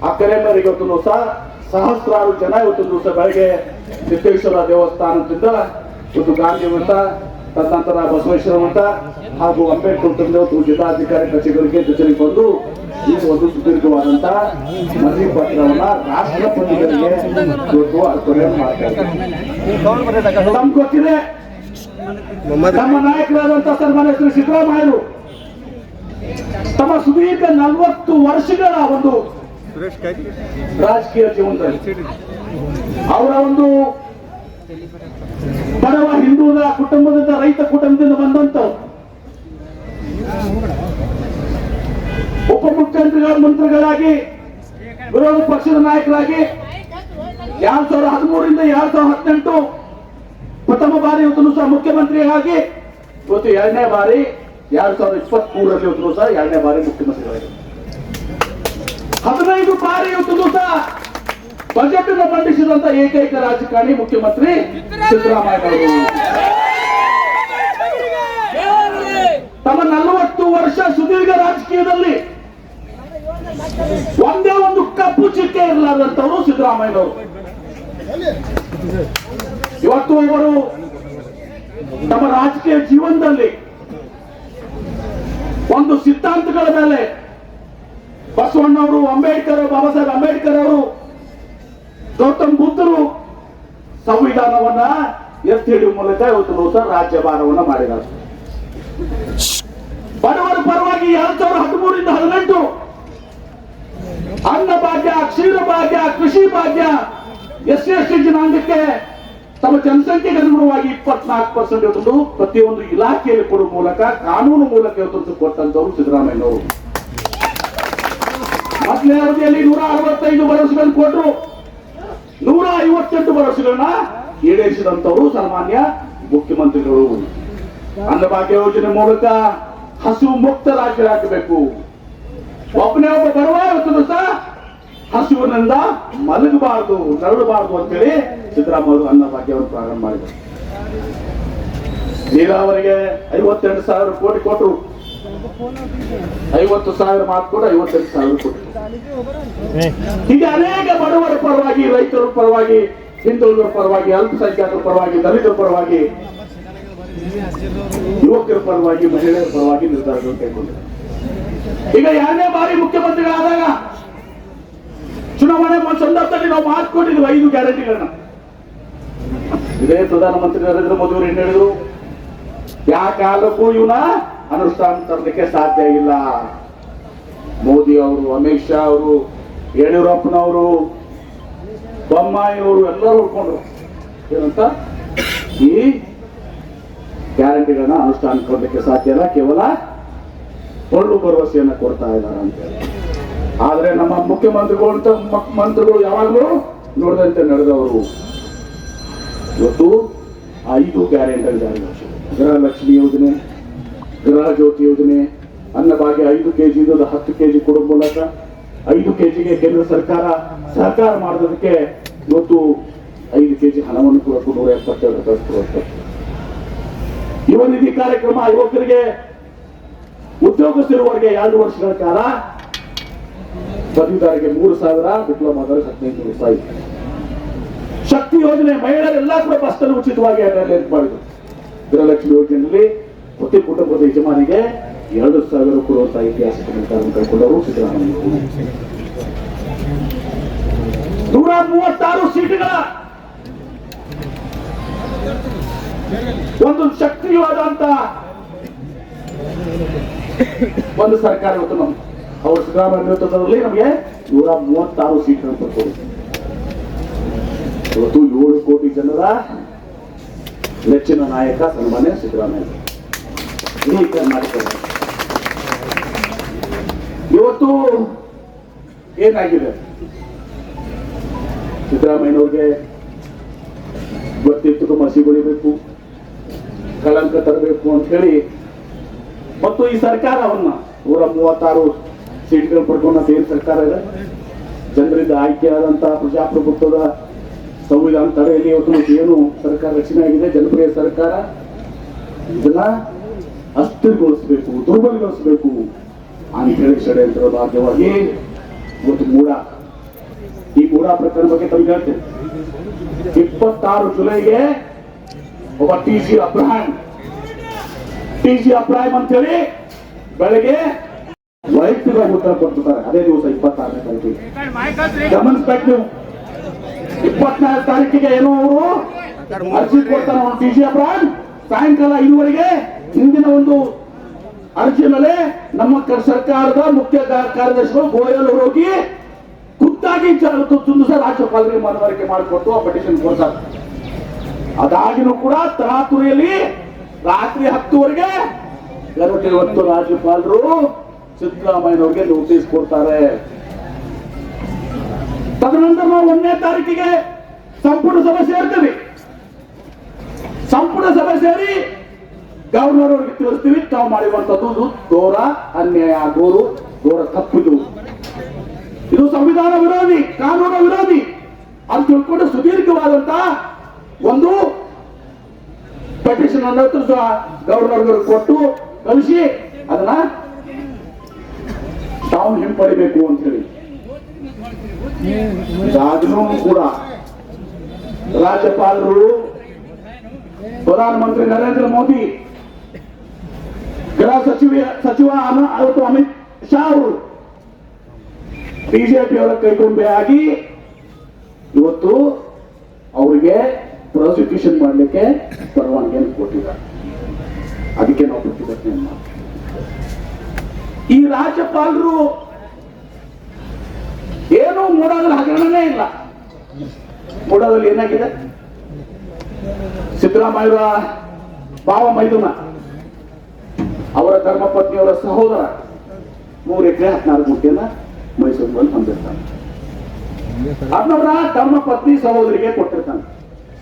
ಆ ಕರೆ ಮೇರೆಗೆ ಇವತ್ತು ದಿವಸ ಸಹಸ್ರಾರು ಜನ ಇವತ್ತು ದಿವಸ ಬೆಳಗ್ಗೆ ಸಿದ್ದೇಶ್ವರ ದೇವಸ್ಥಾನದಿಂದ ಇವತ್ತು ಗಾಂಧಿ ಮಠ, ತದನಂತರ ಬಸವೇಶ್ವರ ಮಠ ಹಾಗೂ ಅಂಬೇಡ್ಕರ್ ಇವತ್ತು ಜಿಲ್ಲಾಧಿಕಾರಿ ಕಚೇರಿಗಳಿಗೆ ಜೊತೆಗೆ ಬಂದು ಈ ಒಂದು ಸುದೀರ್ಘವಾದಂತಹ ಮನವಿ ಪತ್ರವನ್ನ ರಾಷ್ಟ್ರಪತಿಗಳಿಗೆ ಇವತ್ತು ಅರ್ಪಣೆಯನ್ನು ಮಾಡ್ತಾ ಇದ್ದಾರೆ. ನಮ್ಗೆ ಗೊತ್ತಿದೆ, ನಮ್ಮ ನಾಯಕರಾದಂತಹ ಸನ್ಮಾನ್ಯ ಶ್ರೀ ಸಿದ್ದರಾಮಯ್ಯರು ತಮ್ಮ ಸುದೀರ್ಘ 40 ವರ್ಷಗಳ ಒಂದು ರಾಜಕೀಯ ಜೀವನದಲ್ಲಿ ಅವರ ಒಂದು ಬಡವ ಹಿಂದುಳಿದ ಕುಟುಂಬದಿಂದ, ರೈತ ಕುಟುಂಬದಿಂದ ಬಂದಂತವ್ರು ಮಂತ್ರಿಗಳಾಗಿ, ವಿರೋಧ ಪಕ್ಷದ ನಾಯಕರಾಗಿ 2013ರಿಂದ 2018 ಪ್ರಥಮ ಬಾರಿ ಇವತ್ತು ಸಹ ಮುಖ್ಯಮಂತ್ರಿಯಾಗಿ, ಇವತ್ತು 2ನೇ ಬಾರಿ 2023ರಲ್ಲಿ ಇವತ್ತು ಸಹ 2ನೇ ಬಾರಿ ಮುಖ್ಯಮಂತ್ರಿಗಳಾಗಿ, 15 ಬಾರಿ ಇವತ್ತು ಸಹ ಬಜೆಟ್ ಅನ್ನು ಮಂಡಿಸಿದಂತ ಏಕೈಕ ರಾಜಕಾರಣಿ ಮುಖ್ಯಮಂತ್ರಿ ಸಿದ್ದರಾಮಯ್ಯ ಅವರು. ತಮ್ಮ 40 ವರ್ಷ ಸುದೀರ್ಘ ರಾಜಕೀಯದಲ್ಲಿ ಒಂದೇ ಒಂದು ಕಪ್ಪು ಚಿಕ್ಕೆ ಇರಲಾರ್ದಂತವರು ಸಿದ್ದರಾಮಯ್ಯನವರು. ಇವತ್ತು ಅವರು ತಮ್ಮ ರಾಜಕೀಯ ಜೀವನದಲ್ಲಿ ಒಂದು ಸಿದ್ಧಾಂತಗಳ ಮೇಲೆ ಬಸವಣ್ಣವರು, ಅಂಬೇಡ್ಕರ್, ಬಾಬಾ ಸಾಹೇಬ್ ಅಂಬೇಡ್ಕರ್ ಅವರು, ಗೌತಮ್ ಬುದ್ಧರು ಸಂವಿಧಾನವನ್ನ ಎತ್ತಿ ಹಿಡಿಯುವ ಮೂಲಕ ಇವತ್ತು ಸಹ ರಾಜ್ಯಭಾರವನ್ನ ಮಾಡಿದ್ದಾರೆ. ಬಡವರ ಪರವಾಗಿ 2013ರಿಂದ 18 ಅನ್ನ ಭಾಗ್ಯ, ಕ್ಷೀರ ಭಾಗ್ಯ, ಕೃಷಿ ಭಾಗ್ಯ, SC/ST ಜನಾಂಗಕ್ಕೆ ತಮ್ಮ ಜನಸಂಖ್ಯೆಗೆ ಅನುಗುಣವಾಗಿ 24% ಇವತ್ತು ಪ್ರತಿಯೊಂದು ಇಲಾಖೆಯಲ್ಲಿ ಕೊಡುವ ಮೂಲಕ, ಕಾನೂನು ಮೂಲಕ ಇವತ್ತು ಕೊಟ್ಟಂತವರು ಸಿದ್ದರಾಮಯ್ಯನವರು. ಮೊದಲನೇ ಅವಧಿಯಲ್ಲಿ 165 ಭರವಸೆಗಳನ್ನು ಕೊಟ್ಟರು, 158 ಭರವಸೆಗಳನ್ನ ಈಡೇರಿಸಿದಂತವರು ಸನ್ಮಾನ್ಯ ಮುಖ್ಯಮಂತ್ರಿಗಳು. ಅನ್ನಭಾಗ್ಯ ಯೋಜನೆ ಮೂಲಕ ಹಸಿವು ಮುಕ್ತ ರಾಜ್ಯರಾಗಬೇಕು. ಒಬ್ಬನೇ ಒಬ್ಬ ಬಡವ ಇವತ್ತು ಸಹ ಹಸಿವಿನಿಂದ ಮಲಗಬಾರದು, ನರಳಬಾರದು ಅಂತೇಳಿ ಸಿದ್ದರಾಮಯ್ಯ ಅನ್ನಭಾಗ್ಯವನ್ನು ಪ್ರಾರಂಭ ಮಾಡಿದರು. ನೀರಾವರಿಗೆ 52,000 ಕೋಟಿ ಕೊಟ್ಟರು, 50,000 ಮಾತು ಕೂಡ 58,000 ಕೋಟಿ. ಹೀಗೆ ಅನೇಕ ಬಡವರ ಪರವಾಗಿ, ರೈತರ ಪರವಾಗಿ, ಹಿಂದುಳಿದರ ಪರವಾಗಿ, ಅಲ್ಪಸಂಖ್ಯಾತರ ಪರವಾಗಿ, ದಲಿತರ ಪರವಾಗಿ, ಯುವಕರ ಪರವಾಗಿ, ಮಹಿಳೆಯರ ಪರವಾಗಿ ನಿರ್ಧಾರಗಳು ಕೈಗೊಂಡಿದೆ. ಈಗ 2ನೇ ಬಾರಿ ಮುಖ್ಯಮಂತ್ರಿಗಳಾದಾಗ ಒಂದು ಸಂದರ್ಭದಲ್ಲಿ ನಾವು ಮಾತು ಕೊಟ್ಟಿದ್ವಿ 5 ಗ್ಯಾರಂಟಿಗಳನ್ನ. ಇದೇ ಪ್ರಧಾನಮಂತ್ರಿ ನರೇಂದ್ರ ಮೋದಿ ಅವರು ಏನ್ ಹೇಳಿದ್ರು, ಯಾವ ಕಾಲಕ್ಕೂ ಇವನ ಅನುಷ್ಠಾನ ತರಲಿಕ್ಕೆ ಸಾಧ್ಯ ಇಲ್ಲ. ಮೋದಿ ಅವರು, ಅಮಿತ್ ಶಾ ಅವರು, ಯಡಿಯೂರಪ್ಪನವರು, ಬೊಮ್ಮಾಯಿ ಅವರು ಎಲ್ಲರೂ ಉಳ್ಕೊಂಡ್ರು ಏನಂತ, ಈ ಗ್ಯಾರಂಟಿಗಳನ್ನ ಅನುಷ್ಠಾನ ಕೊಡಲಿಕ್ಕೆ ಸಾಧ್ಯ ಇಲ್ಲ, ಕೇವಲ ಒಳ್ಳು ಭರವಸೆಯನ್ನ ಕೊಡ್ತಾ ಇದ್ದಾರೆ ಅಂತ ಹೇಳಿ. ಆದ್ರೆ ನಮ್ಮ ಮಂತ್ರಿಗಳು ಯಾವಾಗಲೂ ನೋಡಿದಂತೆ ನಡೆದವರು. ಇವತ್ತು 5 ಗ್ಯಾರಂಟಿ ಜಾರಿ ಗೃಹಲಕ್ಷ್ಮಿ ಯೋಜನೆ, ಗೃಹ ಜ್ಯೋತಿ ಯೋಜನೆ, ಅನ್ನಭಾಗ್ಯ 5 ಕೆಜಿ 10 ಕೆಜಿ ಕೊಡುವ ಮೂಲಕ 5 ಕೆಜಿಗೆ ಕೇಂದ್ರ ಸರ್ಕಾರ ಸಹಕಾರ ಮಾಡೋದಕ್ಕೆ ಇವತ್ತು 5 ಕೆಜಿ ಹಣವನ್ನು ಕೂಡ 172 ರೂಪಾಯಿ ಕೊಡುತ್ತೆ. ಯುವ ನಿಧಿ ಕಾರ್ಯಕ್ರಮ ಯುವಕರಿಗೆ ಉದ್ಯೋಗಸ್ಥಿರುವವರಿಗೆ 2 ವರ್ಷಗಳ ಕಾಲ, ಪದವೀಧರಿಗೆ 3,000, ಡಿಪ್ಲೊಮಾದವರಿಗೆ 15 ರೂಪಾಯಿ. ಶಕ್ತಿ ಯೋಜನೆ ಮಹಿಳೆಯರೆಲ್ಲ ಕೂಡ ಬಸ್ನಲ್ಲಿ ಉಚಿತವಾಗಿ ಅಟೆಂಡ್ ಮಾಡಿದ್ರು. ಗೃಹಲಕ್ಷ್ಮಿ ಯೋಜನೆಯಲ್ಲಿ ಪ್ರತಿ ಕುಟುಂಬದ ಯಜಮಾನಿಗೆ 2,000 ಕೊಡುವಂತಹ ಐತಿಹಾಸಿಕ ನಿರ್ಧಾರವನ್ನು ಕೈಗೊಂಡವರು ಸಿದ್ದರಾಮಯ್ಯ. 136 ಸೀಟುಗಳ ಒಂದು ಶಕ್ತಿವಾದಂತ ಒಂದು ಸರ್ಕಾರ ಇವತ್ತು ನಮ್ಮ ಅವರು ಸಿದ್ದರಾಮಯ್ಯ ನೇತೃತ್ವದಲ್ಲಿ ನಮಗೆ 136 ಸೀಟ್ಗಳನ್ನು ಕೊಡ್ತಾರೆ. ಇವತ್ತು 7 ಕೋಟಿ ಜನರ ನೆಚ್ಚಿನ ನಾಯಕ ಸನ್ಮಾನ್ಯ ಸಿದ್ದರಾಮಯ್ಯ ಈ ಕರ್ನಾಟಕ. ಇವತ್ತು ಏನಾಗಿದೆ, ಸಿದ್ದರಾಮಯ್ಯನವ್ರಿಗೆ ಗೊತ್ತಿತ್ತು ಮಸಿಗೊಳಿಬೇಕು, ಕಳಂಕ ತರಬೇಕು ಅಂತ ಹೇಳಿ ಮತ್ತು ಈ ಸರ್ಕಾರವನ್ನ 136 ಸೀಟ್ಗಳು ಪಡ್ಕೊಂಡಂತ ಏನು ಸರ್ಕಾರ ಇದೆ, ಜನರಿಂದ ಆಯ್ಕೆಯಾದಂತಹ ಪ್ರಜಾಪ್ರಭುತ್ವದ ಸಂವಿಧಾನ ತಡೆಯಲ್ಲಿ ಇವತ್ತು ಏನು ಸರ್ಕಾರ ರಚನೆ ಆಗಿದೆ, ಜನಪ್ರಿಯ ಸರ್ಕಾರ, ಇದನ್ನ ಅಸ್ಥಿರಗೊಳಿಸಬೇಕು, ದುರ್ಬಲಗೊಳಿಸಬೇಕು ಅಂತ ಹೇಳಿ ಷಡ್ಯಂತ್ರದ ಭಾಗ್ಯವಾಗಿ ಇವತ್ತು ಈ ಮೂಡ ಪ್ರಕರಣ ಬಗ್ಗೆ ತಮ್ಗೆ ಹೇಳ್ತೇನೆ. 26 ಜುಲೈಗೆ ಒಬ್ಬ ಟಿ.ಜಿ. ಅಬ್ರಾಹಿಂ ಅಂತ ಹೇಳಿ ಬೆಳಗ್ಗೆ ವೈಯಕ್ತಿಕ ಉತ್ತರ ಕೊಡ್ತಾರೆ. ಅದೇ ದಿವಸ 26ನೇ ತಾರೀಕಿಗೆ ಗಮನಿಸ್ಬೇಕು ನೀವು. 24 ತಾರೀಕಿಗೆ ಏನೋ ಅವರು ಅರ್ಜಿ ಕೊಡ್ತಾರೆ ಟಿ.ಜಿ. ಅಬ್ರಾಹಿಂ. ಸಾಯಂಕಾಲ 5 ಹಿಂದಿನ ಒಂದು ಅರ್ಜಿ ಮೇಲೆ ನಮ್ಮ ಸರ್ಕಾರದ ಮುಖ್ಯ ಕಾರ್ಯದರ್ಶಿಗಳು ಗೋಯಲ್ ಹೋಗಿ ಖುದ್ದಾಗಿ ರಾಜ್ಯಪಾಲರಿಗೆ ಮನವರಿಕೆ ಮಾಡಿಕೊಟ್ಟು ಆ ಪಟಿಷನ್ ಕೊಡ್ತಾರೆ. ಅದಾಗಿನೂ ಕೂಡ ತರಾತುರಿಯಲ್ಲಿ ರಾತ್ರಿ 10 ಇವತ್ತು ರಾಜ್ಯಪಾಲರು ಸಿದ್ದರಾಮಯ್ಯನವ್ರಿಗೆ ನೋಟಿಸ್ ಕೊಡ್ತಾರೆ. ತದನಂತರ ನಾವು 1ನೇ ತಾರೀಕಿಗೆ ಸಂಪುಟ ಸಭೆ ಸೇರ್ತೀವಿ. ಸಂಪುಟ ಸಭೆ ಸೇರಿ ಗವರ್ನರ್ ಅವರಿಗೆ ತಿಳಿಸ್ತೀವಿ, ತಾವು ಮಾಡಿರುವಂತದ್ದು ಘೋರ ಅನ್ಯಾಯ, ಘೋರ ತಪ್ಪಿದು, ಇದು ಸಂವಿಧಾನ ವಿರೋಧಿ, ಕಾನೂನು ವಿರೋಧಿ ಅಂತ ತಿಳ್ಕೊಂಡು ಸುದೀರ್ಘವಾದಂತಹ ಒಂದು ಪೆಟಿಷನ್ ಅನ್ನು ಗವರ್ನರ್ ಕೊಟ್ಟು ಕಳಿಸಿ ಅದನ್ನ ತಾವು ಹಿಂಪಡಿಬೇಕು ಅಂತ ಹೇಳಿ. ಇದಾದ್ರೂ ಕೂಡ ರಾಜ್ಯಪಾಲರು, ಪ್ರಧಾನಮಂತ್ರಿ ನರೇಂದ್ರ ಮೋದಿ, ಗೃಹ ಸಚಿವ ಅಮಿತ್ ಶಾ ಅವರು ಬಿಜೆಪಿಯವರ ಕೈಗೊಂಬೆ ಆಗಿ ಇವತ್ತು ಅವರಿಗೆ ಪ್ರಾಸಿಕ್ಯೂಷನ್ ಮಾಡಲಿಕ್ಕೆ ಪರವಾನಗಿಯನ್ನು ಕೊಟ್ಟಿದ್ದಾರೆ. ಅದಕ್ಕೆ ನಾವು ಪ್ರತಿಭಟನೆ ಮಾಡ್ತೀವಿ. ಈ ರಾಜ್ಯಪಾಲರು ಏನೂ ಮೂಡಾದಲ್ಲಿ ಹಗರಣನೇ ಇಲ್ಲ. ಮೂಡಾದಲ್ಲಿ ಏನಾಗಿದೆ, ಸಿದ್ದರಾಮಯ್ಯ ಭಾವ ಮೈದುನ ಅವರ ಧರ್ಮಪತ್ನಿಯವರ ಸಹೋದರ 3 ಎಕರೆ 14 ಗುಂಟೆಯನ್ನ ಮೈಸೂರಿನಲ್ಲಿ ಹೊಂದಿರ್ತಾನೆ. ಅದನ್ನವರ ಧರ್ಮಪತ್ನಿ ಸಹೋದರಿಗೆ ಕೊಟ್ಟಿರ್ತಾನೆ,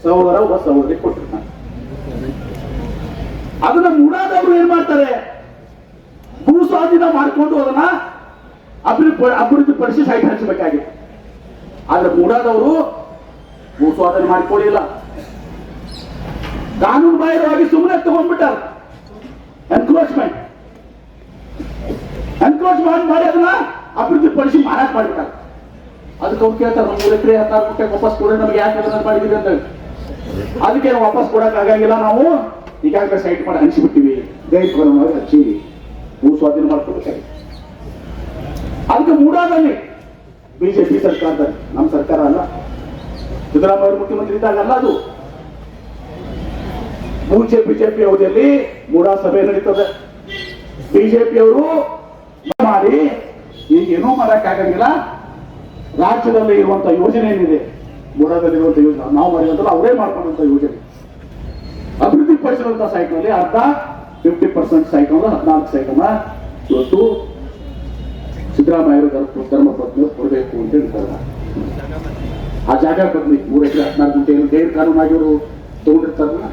ಸಹೋದರ ಒಬ್ಬ ಸಹೋದರಿಗೆ ಕೊಟ್ಟಿರ್ತಾನೆ. ಅದನ್ನ ಮೂಡಾದವರು ಏನ್ ಮಾಡ್ತಾರೆ, ಭೂ ಸ್ವಾಧೀನ ಮಾಡಿಕೊಂಡು ಅದನ್ನ ಅಭಿವೃದ್ಧಿಪಡಿಸಿ ಸೈಟ್ ಹಂಚಬೇಕಾಗಿತ್ತು. ಆದ್ರೆ ಮೂಡಾದವರು ಭೂ ಸ್ವಾಧೀನ ಮಾಡಿಕೊಳ್ಳಿಲ್ಲ, ಕಾನೂನು ಬಾಹಿರವಾಗಿ ಸುಮ್ಮನೆ ತಗೊಂಡ್ಬಿಟ್ಟಾರೆ. ಎನ್ಕ್ರೋಚ್ಮೆಂಟ್ ಮಾಡಿ ಅದನ್ನ ಅಭಿವೃದ್ಧಿಪಡಿಸಿ ಮಾರಾಟ ಮಾಡಿಬಿಟ್ಟಾರೆ. ಅದಕ್ಕೆ ಅವ್ರು ಕೇಳ್ತಾರೆ, 3 ಎಕರೆ 16 ಗುಂಟೆ ವಾಪಸ್ ಕೊಡಿ, ನಮ್ಗೆ ಯಾಕೆ ಅದನ್ನ ಮಾಡಿದೀವಿ ಅಂತ. ಅದಕ್ಕೆ ನಾವು ವಾಪಸ್ ಕೊಡಕ್ ಆಗಂಗಿಲ್ಲ, ನಾವು ಈಗಾಗಲೇ ಸೈಟ್ ಮಾಡಿ ಹಂಚಿಬಿಟ್ಟಿವಿ, ದೈಹಿಕ ಹಚ್ಚಿ ಭೂ ಸ್ವಾಧೀನ ಮಾಡ್ಕೊಬೇಕಾಗಿ. ಅದಕ್ಕೆ ಮೂಡಾದಲ್ಲಿ ಬಿಜೆಪಿ ಸರ್ಕಾರದಲ್ಲಿ, ನಮ್ಮ ಸರ್ಕಾರ ಅಲ್ಲ. ಸಿದ್ದರಾಮಯ್ಯ ಅವರು ಮುಖ್ಯಮಂತ್ರಿ ಇದ್ದಾಗ ಅಲ್ಲ ಅದು. ಬಿಜೆಪಿ ಅವಧಿಯಲ್ಲಿ ಮೂಡಾ ಸಭೆ ನಡೀತದೆ. ಬಿಜೆಪಿಯವರು ಮಾಡಿ ಈಗ ಏನೂ ಮಾಡಕ್ಕಾಗಂಗಿಲ್ಲ. ರಾಜ್ಯದಲ್ಲಿ ಇರುವಂತ ಯೋಜನೆ ಏನಿದೆ, ಮೂಡಾದಲ್ಲಿರುವಂತ ಯೋಜನೆ ನಾವು ಮಾಡಿದಂತಲ್ಲ, ಅವರೇ ಮಾಡ್ಕೊಂಡಂತ ಯೋಜನೆ ಅಭಿವೃದ್ಧಿ ಪಡಿಸಿರುವಂತ ಸೈಟ್ನಲ್ಲಿ ಅರ್ಧ 50% ಸೈಟ್ 14 ಸೈಟ್ ಇವತ್ತು ಸಿದ್ದರಾಮಯ್ಯ ಧರ್ಮಪತ್ನಿ ಕೊಡಬೇಕು ಅಂತ ಹೇಳ್ತಾರೆ. ಆ ಜಾಗ ಬದಲಿ 3 ಎಕರೆ 14 ಗುಂಟೆ ಗೈರ್ ಕಾನೂನಾಗಿವರು ತಗೊಂಡಿರ್ತಾರಲ್ಲ.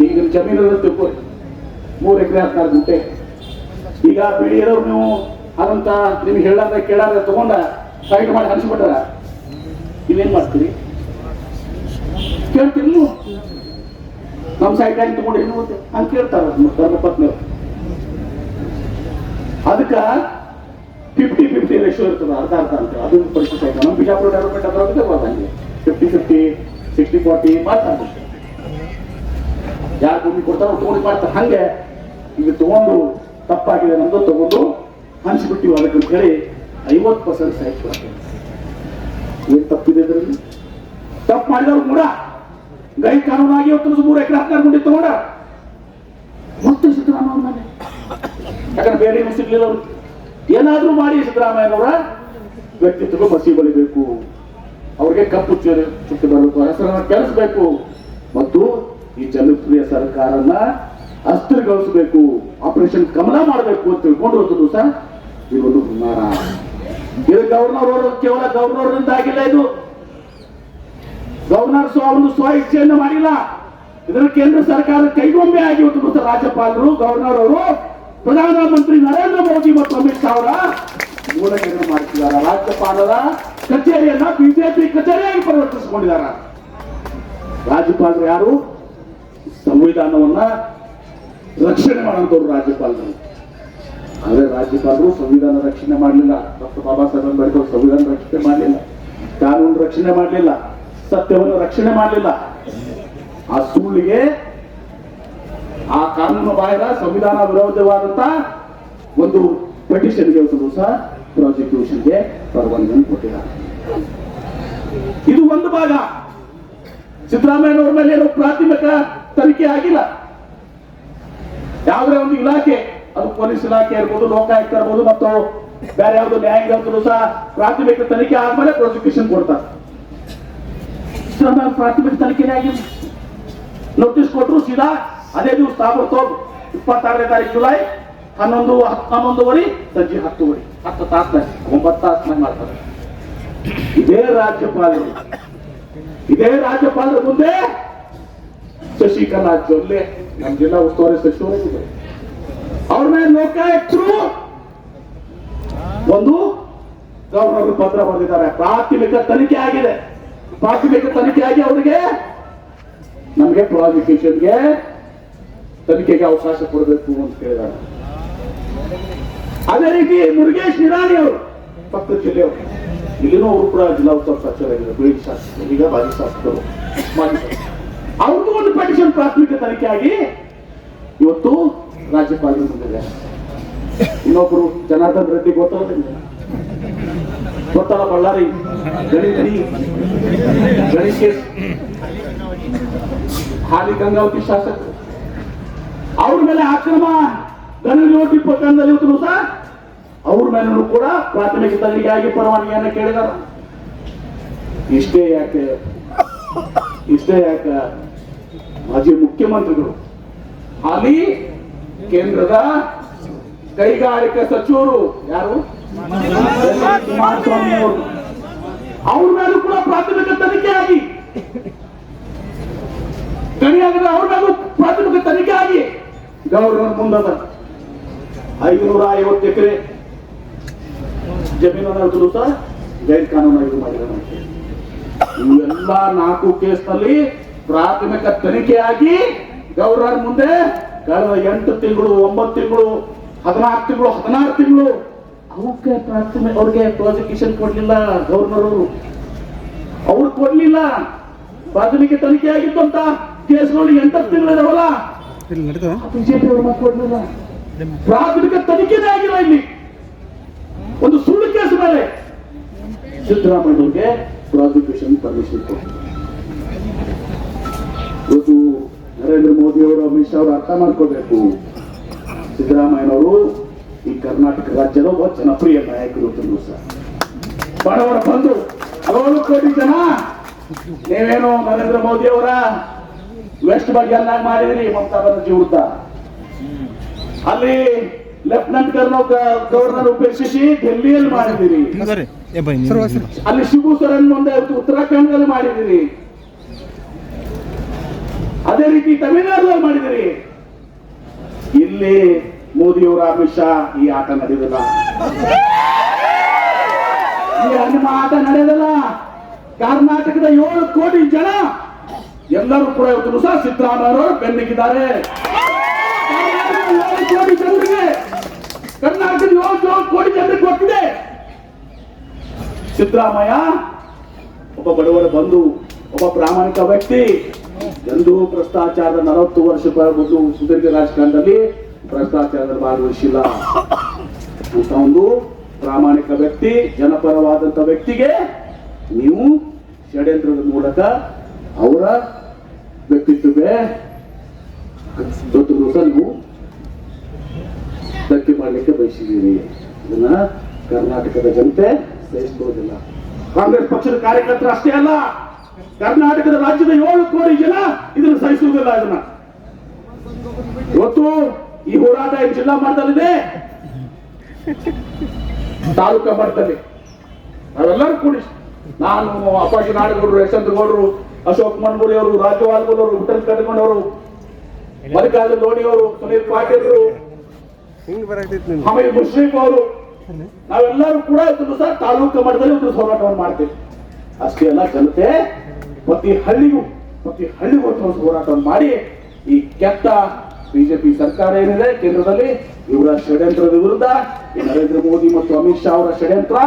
ಈಗ ಜಮೀನಲ್ಲಿ ತಿಳ್ಕೊಳ್ಳಿ, 3 ಎಕರೆ 14 ಗುಂಟೆ. ಈಗ ಬಿಡಿಯವರು ನೀವು ಅದಂತ ನಿಮ್ಗೆ ಹೇಳಾದ್ರೆ ಕೇಳಾದ್ರೆ ತಗೊಂಡ ಸೈಟ್ ಮಾಡಿ ಹಂಚ್ಬಿಟ್ರ ಇಲ್ಲೇನ್ ಮಾಡ್ತೀರಿ? ಕೇಳ್ತೀರಿ ನೀವು? ನಮ್ಮ ಸೈಟ್ ಆಗಿ ತಗೊಂಡು ಏನು ಹಂಗೆ ಕೇಳ್ತಾರ ಧರ್ಮಪತ್ನಿಯವರು. ಅದಕ್ಕ 50-50 ರೇಷಿಯೋ ಇರ್ತದೆ, ಅರ್ಧ ಅಂತ. ಅದು ಪರಿಸ್ಥಿತಿ ಆಯ್ತು. ನಮ್ಮ ಬಿಜಾಪುರ ಡೆವಲಪ್ಮೆಂಟ್ ಅದರೊಳಗೆ ಹಂಗೆ 50-50 60-40 ಮಾಡ್ತಾರೆ. ಯಾರು ಭೂಮಿ ಕೊಡ್ತಾರೋ ತಗೊಂಡು ಮಾಡ್ತಾರೆ. ಹಂಗೆ ಈಗ ತಗೊಂಡು ತಪ್ಪಾಗಿದೆ ನಮ್ದು ತಗೊಂಡು ಹಂಚ್ಬಿಟ್ಟಿವಿ. ಅದಕ್ಕೆ ಹೇಳಿ 50% ಸೈಟ್ ಕೊಡ್ತೇವೆ. ಏನ್ ತಪ್ಪಿದೆ ಇದರಲ್ಲಿ? ತಪ್ಪು ಮಾಡಿದವ್ರು ಕೂಡ ಗೈ ಕಾನೂನಾಗಿ 3 ಎಕರೆ 14 ಗುಂಟೆ ತಗೊಂಡ ಮತ್ತೆ ಸಿದ್ದರಾಮಯ್ಯ ಮೇಲೆ, ಯಾಕಂದ್ರೆ ಬೇರೆ ಏನು ಸಿಗ್ಲಿಲ್ಲ ಅವ್ರು. ಏನಾದ್ರೂ ಮಾಡಿ ಸಿದ್ದರಾಮಯ್ಯನವರ ವ್ಯಕ್ತಿತ್ವ ಮಸಿ ಬಳಿಬೇಕು, ಅವ್ರಿಗೆ ಕಪ್ಪು ಚುಟ್ಟಿ ಬರಬೇಕು, ಹೆಸರನ್ನ ಕೆಳಿಸಬೇಕು ಮತ್ತು ಈ ಜನಪ್ರಿಯ ಸರ್ಕಾರನ ಅಸ್ಥಿರಗೊಳಿಸಬೇಕು, ಆಪರೇಷನ್ ಕಮಲ ಮಾಡಬೇಕು ಅಂತ ತಿಳ್ಕೊಂಡು ಹೋದ್ರು ಸಹ ಇದೊಂದು ಹುನ್ನಾರ. ಇದು ಗವರ್ನರ್ ಅವರು ಕೇವಲ ಗವರ್ನರ್ನಿಂದ ಆಗಿಲ್ಲ. ಇದು ಗವರ್ನರ್ ಒಂದು ಸ್ವ ಇಚ್ಛೆಯನ್ನು ಮಾಡಿಲ್ಲ. ಇದರ ಕೇಂದ್ರ ಸರ್ಕಾರ ಕೈಗೊಂಬೆ ಆಗಿ ಇವತ್ತು ರಾಜ್ಯಪಾಲರು, ಗವರ್ನರ್ ಅವರು, ಪ್ರಧಾನಮಂತ್ರಿ ನರೇಂದ್ರ ಮೋದಿ ಮತ್ತು ಅಮಿತ್ ಶಾ ಅವರ ಮೂಲಕೇನು ಮಾಡ್ತಿದ್ದಾರೆ. ರಾಜ್ಯಪಾಲರ ಕಚೇರಿಯನ್ನ ಬಿಜೆಪಿ ಕಚೇರಿಯಾಗಿ ಪರಿವರ್ತಿಸಿಕೊಂಡಿದ್ದಾರೆ. ರಾಜ್ಯಪಾಲರು ಯಾರು? ಸಂವಿಧಾನವನ್ನ ರಕ್ಷಣೆ ಮಾಡುವಂತವ್ರು ರಾಜ್ಯಪಾಲರು. ಆದ್ರೆ ರಾಜ್ಯಪಾಲರು ಸಂವಿಧಾನ ರಕ್ಷಣೆ ಮಾಡಲಿಲ್ಲ. ಡಾಕ್ಟರ್ ಬಾಬಾ ಸಾಹೇಬ್ ಅಂಬೇಡ್ಕರ್ ಸಂವಿಧಾನ ರಕ್ಷಣೆ ಮಾಡಲಿಲ್ಲ, ಕಾನೂನು ರಕ್ಷಣೆ ಮಾಡಲಿಲ್ಲ, ಸತ್ಯವನ್ನು ರಕ್ಷಣೆ ಮಾಡಲಿಲ್ಲ. ಆ ಸುಳ್ಳಿಗೆ, ಆ ಕಾನೂನು ಬಾಹಿರ ಸಂವಿಧಾನ ವಿರೋಧವಾದಂತ ಒಂದು ಪೆಟಿಷನ್ಗೆ ಸಹ ಪ್ರಾಸಿಕ್ಯೂಷನ್ಗೆ ಪರವಾನಗಿ ಕೊಟ್ಟಿದ್ದಾರೆ. ಇದು ಒಂದು ಭಾಗ. ಸಿದ್ದರಾಮಯ್ಯನವರ ಮೇಲೆ ಏನು ಪ್ರಾಥಮಿಕ ತನಿಖೆ ಆಗಿಲ್ಲ. ಯಾವುದೇ ಒಂದು ಇಲಾಖೆ, ಅದು ಪೊಲೀಸ್ ಇಲಾಖೆ ಇರ್ಬೋದು, ಲೋಕಾಯುಕ್ತ ಇರ್ಬೋದು, ಮತ್ತು ಬೇರೆ ಯಾವುದು ನ್ಯಾಯಾಂಗ ಸಹ ಪ್ರಾಥಮಿಕ ತನಿಖೆ ಆದ್ಮೇಲೆ ಪ್ರಾಸಿಕ್ಯೂಷನ್ ಕೊಡ್ತಾರೆ. ಪ್ರಾಥಮಿಕ ತನಿಖೆನೇ ಆಗಿಲ್ಲ. ನೋಟಿಸ್ ಕೊಟ್ಟರು ಸೀದಾ ಅದೇ ದಿವಸ ತಾಬರ್ತಾವ್ 26ನೇ ತಾರೀಕು ಜುಲೈ 11:11 ಸಂಜೆ 10 ತಾಸು 9 ತಾಸು ಮಾಡ್ತಾರೆ. ಇದೇ ರಾಜ್ಯಪಾಲರ ಮುಂದೆ ಶಶಿಕಲಾ ಜೊಲ್ಲೆ, ನಮ್ಮ ಜಿಲ್ಲಾ ಉಸ್ತುವಾರಿ ಸಚಿವರು, ಅವ್ರ ಮೇಲೆ ಲೋಕಾಯುಕ್ತರು ಒಂದು ಗವರ್ನರ್ ಪತ್ರ ಬರೆದಿದ್ದಾರೆ. ಪ್ರಾಥಮಿಕ ತನಿಖೆ ಆಗಿದೆ. ಪ್ರಾಥಮಿಕ ತನಿಖೆ ಆಗಿ ಅವರಿಗೆ ನಮಗೆ ಪ್ರಾಸಿಕ್ಯೂಷನ್ಗೆ ತನಿಖೆಗೆ ಅವಕಾಶ ಕೊಡಬೇಕು ಅಂತ ಹೇಳಿದ್ದಾರೆ. ಅದೇ ರೀತಿ ಮುರುಗೇಶ್ ನಿರಾಣಿ ಅವರು ಪಕ್ಕದ ಜಿಲ್ಲೆಯವರು, ಇಲ್ಲಿನೂ ಅವರು ಕೂಡ ಜಿಲ್ಲಾ ಉಸ್ತುವಾರಿ ಸಚಿವರಾಗಿದ್ದಾರೆ. ಬೀಳಿ ಶಾಸಕರು, ಈಗ ಮಾಜಿ ಶಾಸಕರು, ಅವ್ರಿಗೂ ಒಂದು ಪೆಟಿಷನ್ ಪ್ರಾಥಮಿಕ ತನಿಖೆ ಆಗಿ ಇವತ್ತು ರಾಜ್ಯಪಾಲರು ಮುಂದಿದೆ. ಇನ್ನೊಬ್ರು ಜನಾರ್ದನ್ ರೆಡ್ಡಿ ಗೊತ್ತಲ್ಲ, ಬಳ್ಳಾರಿ ಗಣೇಶ್ ಹಾಲಿ ಗಂಗಾವತಿ ಶಾಸಕರು, ಅವ್ರ ಮೇಲೆ ಅಕ್ರಮ ಗಣಿ ನೋಟಿ ಪ್ರಕರಣದಲ್ಲಿ ಇವತ್ತು ಸಹ ಅವ್ರ ಮೇಲೂ ಕೂಡ ಪ್ರಾಥಮಿಕ ತನಿಖೆಯಾಗಿ ಪರವಾನಗಿಯನ್ನು ಕೇಳಿದಾರ. ಇಷ್ಟೇ ಯಾಕೆ ಮಾಜಿ ಮುಖ್ಯಮಂತ್ರಿಗಳು, ಹಾಲಿ ಕೇಂದ್ರದ ಕೈಗಾರಿಕಾ ಸಚಿವರು ಯಾರು ಕುಮಾರಸ್ವಾಮಿ ಅವರು, ಅವ್ರ ಮೇಲೂ ಕೂಡ ಪ್ರಾಥಮಿಕ ತನಿಖೆ ಆಗಿ ಗಣಿಯಾಗದ ಅವ್ರ ಮೇಲೂ ಪ್ರಾಥಮಿಕ ತನಿಖೆ ಆಗಿ ಗವರ್ನರ್ ಮುಂದದ 550 ಎಕರೆ ಜಮೀನನ್ನು ಸಹ ಗೈರ್ ಕಾನೂನಾಗಿ ಮಾಡಿದ್ದಾರೆ. ಇವೆಲ್ಲ 4 ಕೇಸ್ನಲ್ಲಿ ಪ್ರಾಥಮಿಕ ತನಿಖೆಯಾಗಿ ಗವರ್ನರ್ ಮುಂದೆ ಕಳೆದ 8 ತಿಂಗಳು 9 ತಿಂಗಳು 14 ತಿಂಗಳು 16 ತಿಂಗಳು ಅವಕ್ಕೆ ಅವ್ರಿಗೆ ಪ್ರಾಸಿಕ್ಯೂಷನ್ ಕೊಡ್ಲಿಲ್ಲ. ಗವರ್ನರ್ ಅವ್ರು ಕೊಡ್ಲಿಲ್ಲ. ಪ್ರಾಥಮಿಕ ತನಿಖೆ ಆಗಿತ್ತಂತ ಕೇಸ್ಗಳು 8 ತಿಂಗಳು ಇದಾವಲ್ಲ, ಬಿಜೆಪಿ ಅವರು ಮತ್ತೆ ಕೊಡ್ಲಿಲ್ಲ. ಪ್ರಾಥಮಿಕ ತನಿಖೆನೇ ಆಗಿಲ್ಲ. ಇಲ್ಲಿ ಒಂದು ಸುಳ್ಳು ಕೇಸ್ ಮೇಲೆ ಸಿದ್ದರಾಮಯ್ಯವ್ರಿಗೆ ಪ್ರಾಸಿಕ್ಯೂಷನ್ ಪರ್ಮಿಷನ್ ಕೊಟ್ಟರು. ಇವತ್ತು ನರೇಂದ್ರ ಮೋದಿ ಅವರು, ಅಮಿತ್ ಶಾ ಅವರು ಅರ್ಥ ಮಾಡ್ಕೋಬೇಕು, ಸಿದ್ದರಾಮಯ್ಯನವರು ಈ ಕರ್ನಾಟಕ ರಾಜ್ಯದ ಒಬ್ಬ ಜನಪ್ರಿಯ ನಾಯಕರು. ಬಡವರ ಬಂಧು, 60 ಕೋಟಿ ಜನ. ನೀವೇನು ನರೇಂದ್ರ ಮೋದಿ ಅವರ ವೆಸ್ಟ್ ಬಗ್ಗೆ ಎಲ್ಲ ಮಾಡಿದಿರಿ, ಮಮತಾ ಬ್ಯಾನರ್ಜಿ ವಿರುದ್ಧ. ಅಲ್ಲಿ ಲೆಫ್ಟಿನೆಂಟ್ ಗವರ್ನರ್ ಉಪೇಕ್ಷಿಸಿ ಡೆಲ್ಲಿಯಲ್ಲಿ ಮಾಡಿದಿರಿ. ಅಲ್ಲಿ ಶಿಬು ಸೊರೇನ್ ಮುಂದೆ ಉತ್ತರಾಖಂಡದಲ್ಲಿ ಮಾಡಿದಿರಿ. ಅದೇ ರೀತಿ ತಮಿಳುನಾಡಲ್ಲಿ ಮಾಡಿದಿರಿ. ಇಲ್ಲಿ ಮೋದಿಯವರ, ಅಮಿತ್ ಶಾ ಈ ಆಟ ನಡೆಯೋದಿಲ್ಲ, ನಿಮ್ಮ ಆಟ ನಡೆಯೋದಿಲ್ಲ. ಕರ್ನಾಟಕದ 7 ಕೋಟಿ ಜನ ಎಲ್ಲರೂ ಕೂಡ ಇವತ್ತು ಸಹ ಸಿದ್ದರಾಮಯ್ಯವರು ಬೆನ್ನಿಗಿದ್ದಾರೆ. ಕರ್ನಾಟಕದ 7 ಕೋಟಿ ಜನರಿಗೆ ಗೊತ್ತಿದೆ ಸಿದ್ದರಾಮಯ್ಯ ಒಬ್ಬ ಬಡವರ ಬಂಧು, ಒಬ್ಬ ಪ್ರಾಮಾಣಿಕ ವ್ಯಕ್ತಿ. ಎಂದೂ ಭ್ರಷ್ಟಾಚಾರದ 40 ವರ್ಷ ಬಂದು ಸುದೀರ್ಘ ರಾಜಕಾರಣದಲ್ಲಿ ಭ್ರಷ್ಟಾಚಾರದಲ್ಲಿ ಭಾಗವಹಿಸಿಲ್ಲ ಅಂತ ಒಂದು ಪ್ರಾಮಾಣಿಕ ವ್ಯಕ್ತಿ, ಜನಪರವಾದಂತ ವ್ಯಕ್ತಿಗೆ ನೀವು ಷಡ್ಯಂತ್ರದ ಮೂಲಕ ಅವರ ವ್ಯಕ್ತಿತ್ವಕ್ಕೆ ಇವತ್ತು ಸಹ ನೀವು ಧಕ್ಕೆ ಮಾಡಲಿಕ್ಕೆ ಬಯಸಿದ್ದೀರಿ. ಇದನ್ನ ಕರ್ನಾಟಕದ ಜನತೆ ಸಹಿಸಿಕೊಳ್ಳೋದಿಲ್ಲ. ಕಾಂಗ್ರೆಸ್ ಪಕ್ಷದ ಕಾರ್ಯಕರ್ತರು ಅಷ್ಟೇ ಅಲ್ಲ, ಕರ್ನಾಟಕದ ರಾಜ್ಯದ 7 ಕೋಟಿ ಜನ ಇದನ್ನು ಸಹಿಸುವುದಿಲ್ಲ. ಇದನ್ನ ಇವತ್ತು ಈ ಹೋರಾಟ ಜಿಲ್ಲಾ ಮಟ್ಟದಲ್ಲಿದೆ, ತಾಲೂಕಾ ಮಟ್ಟದಲ್ಲಿ ನಾವೆಲ್ಲರೂ ಕೂಡಿ, ನಾನು, ಅಪ್ಪಾಜಿ ನಾಡಗೌಡರು, ಯಶವಂತಗೌಡರು, ಅಶೋಕ್ ಮನ್ಮೂರಿ ಅವರು, ರಾಜ್ಯವಾಲ್ಗೂರ್ ಅವರು, ವಿಠಲ್ ಕಟಗೊಂಡವರು, ಮಲ್ಲಿಕಾರ್ಜುನ ಲೋಣಿ ಅವರು, ಸುನೀಲ್ ಪಾಟೀಲ್ ಅವರು, ಹಮೀದ್ ಮುಷ್ರೀಫ್ ಅವರು, ನಾವೆಲ್ಲರೂ ಕೂಡ ಇದನ್ನು ಸಹ ತಾಲೂಕಾ ಮಟ್ಟದಲ್ಲಿ ಒಂದು ಹೋರಾಟವನ್ನು ಮಾಡ್ತೇವೆ. ಅಷ್ಟೇ ಅಲ್ಲ, ಜನತೆ ಪ್ರತಿ ಹಳ್ಳಿಗೂ ಒಂದು ಹೋರಾಟವನ್ನು ಮಾಡಿ ಈ ಕೆಟ್ಟ ಬಿಜೆಪಿ ಸರ್ಕಾರ ಏನಿದೆ ಕೇಂದ್ರದಲ್ಲಿ, ಇವರ ಷಡ್ಯಂತ್ರದ ವಿರುದ್ಧ, ಈ ನರೇಂದ್ರ ಮೋದಿ ಮತ್ತು ಅಮಿತ್ ಶಾ ಅವರ ಷಡ್ಯಂತ್ರ,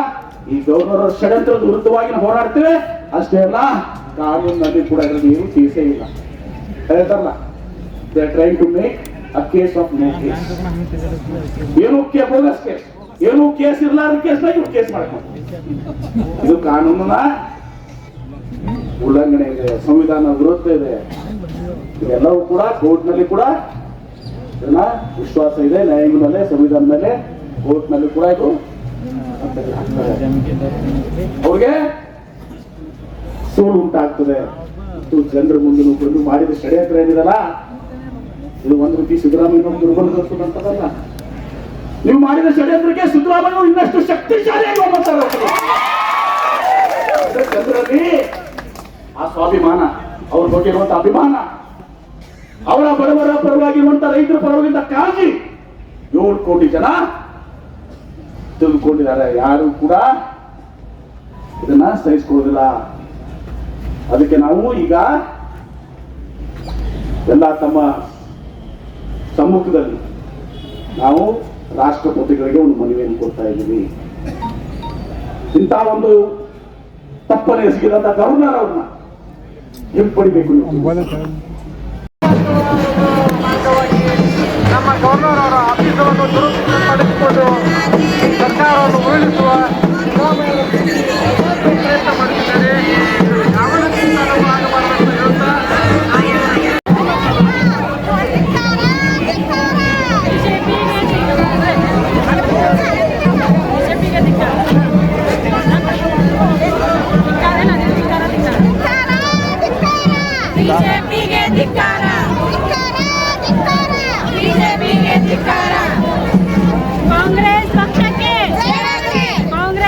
ಈ ಗವರ್ನರ್ ಷಡ್ಯಂತ್ರದ ವಿರುದ್ಧವಾಗಿ ನಾವು ಹೋರಾಡ್ತೇವೆ. ಅಷ್ಟೇ ಅಲ್ಲ, ಕಾನೂನಿನಲ್ಲಿ ಕೂಡ ಇದರಲ್ಲಿ ಏನು ಕೇಸೇ ಇಲ್ಲ. ಹೇಳ್ತಾರಲ್ಲ, they are trying to make a case of no case. ಏನು ಬೋಗಸ್ ಕೇಸ್, ಏನು ಕೇಸ್ ಇರಲಾರ ಕೇಸ್ನಾಗ ಇವ್ರು ಕೇಸ್ ಮಾಡ್ಕೊಂಡು, ಇದು ಕಾನೂನಿನ ಉಲ್ಲಂಘನೆ ಇದೆ, ಸಂವಿಧಾನ ವಿರುದ್ಧ ಇದೆ. ಇದೆಲ್ಲವೂ ಕೂಡ ಕೋರ್ಟ್ ನಲ್ಲಿ ಕೂಡ ಇದನ್ನ ವಿಶ್ವಾಸ ಇದೆ, ನ್ಯಾಯಾಂಗದಲ್ಲೇ, ಸಂವಿಧಾನ ಮೇಲೆ, ಕೋರ್ಟ್ ನಲ್ಲಿ ಕೂಡ ಇದು ಅವ್ರಿಗೆ ಸೋಲು ಉಂಟಾಗ್ತದೆ. ಜನರ ಮುಂದೆ ಬಂದು ಮಾಡಿದ ಷಡ್ಯಂತ್ರ ಏನಿದಲ್ಲ, ಇದು ಒಂದು ರೀತಿ ಸಿದ್ದರಾಮಯ್ಯ ದುರ್ಬಲಗೊಳಿಸುವಂತದಲ್ಲ. ನೀವು ಮಾಡಿದ ಷಡ್ಯಂತ್ರಕ್ಕೆ ಸಿದ್ದರಾಮಯ್ಯ ಇನ್ನಷ್ಟು ಶಕ್ತಿಶಾಲಿಯಾಗಿ ಹೋಗ್ತಾರೆ. ಜನರಲ್ಲಿ ಆ ಸ್ವಾಭಿಮಾನ, ಅವ್ರ ಬಗ್ಗೆ ಇರುವಂತಹ ಅಭಿಮಾನ, ಅವರ ಬಡವರ ಪರವಾಗಿರುವಂತಹ ರೈತರ ಪರವಾಗಿದ್ದ ಕಾಳಜಿ 7 ಕೋಟಿ ಜನ ತೆಗೆದುಕೊಂಡಿದ್ದಾರೆ. ಯಾರು ಕೂಡ ಇದನ್ನ ಸಹಿಸಿಕೊಳ್ಳೋದಿಲ್ಲ. ಅದಕ್ಕೆ ನಾವು ಈಗ ಎಲ್ಲ ತಮ್ಮ ಸಮ್ಮುಖದಲ್ಲಿ ನಾವು ರಾಷ್ಟ್ರಪತಿಗಳಿಗೆ ಒಂದು ಮನವಿಯನ್ನು ಕೊಡ್ತಾ ಇದ್ದೀವಿ. ಇಂಥ ಒಂದು ತಪ್ಪನೆ ಎಸಗಿದಂತ ಗವರ್ನರ್ ಅವ್ರನ್ನ ಹಿಂಪಡಿಬೇಕು. ನಮ್ಮ ಗವರ್ನರ್ ಅವರ ಆಫೀಸನ್ನು ದುರುಪಡಿಸಿಕೊಂಡು ಸರ್ಕಾರವನ್ನು ಉರುಳಿಸುವ ಪ್ರಯತ್ನ ಮಾಡುತ್ತಿದ್ದಾರೆ. ಯಾವತ್ತೂ ನಾವು ಆಗಬಾರದು ಅಂತ ಬಿಜೆಪಿಗೆ ಧಿಕ್ಕಾರ, ಬಿಜೆಪಿಗೆ ಧಿಕ್ಕಾರ, ಕಾಂಗ್ರೆಸ್ ಪಕ್ಷಕ್ಕೆ, ಕಾಂಗ್ರೆಸ್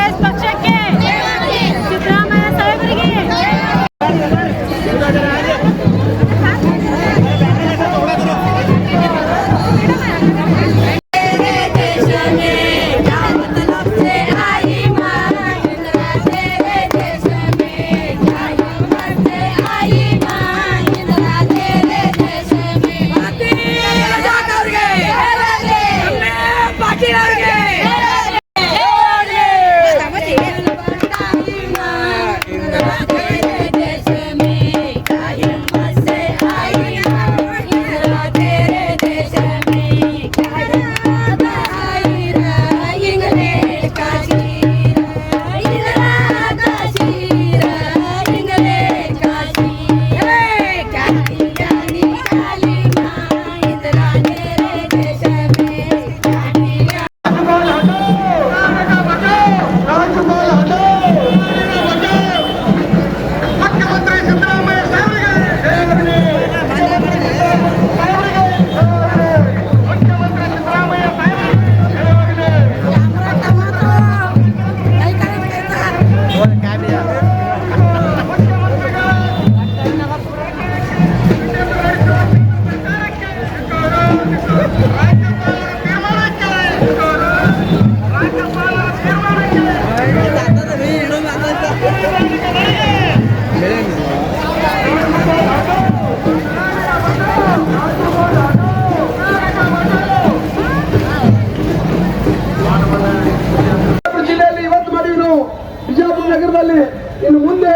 ಮಟ್ಟದಲ್ಲಿ, ಇನ್ನು ಮುಂದೆ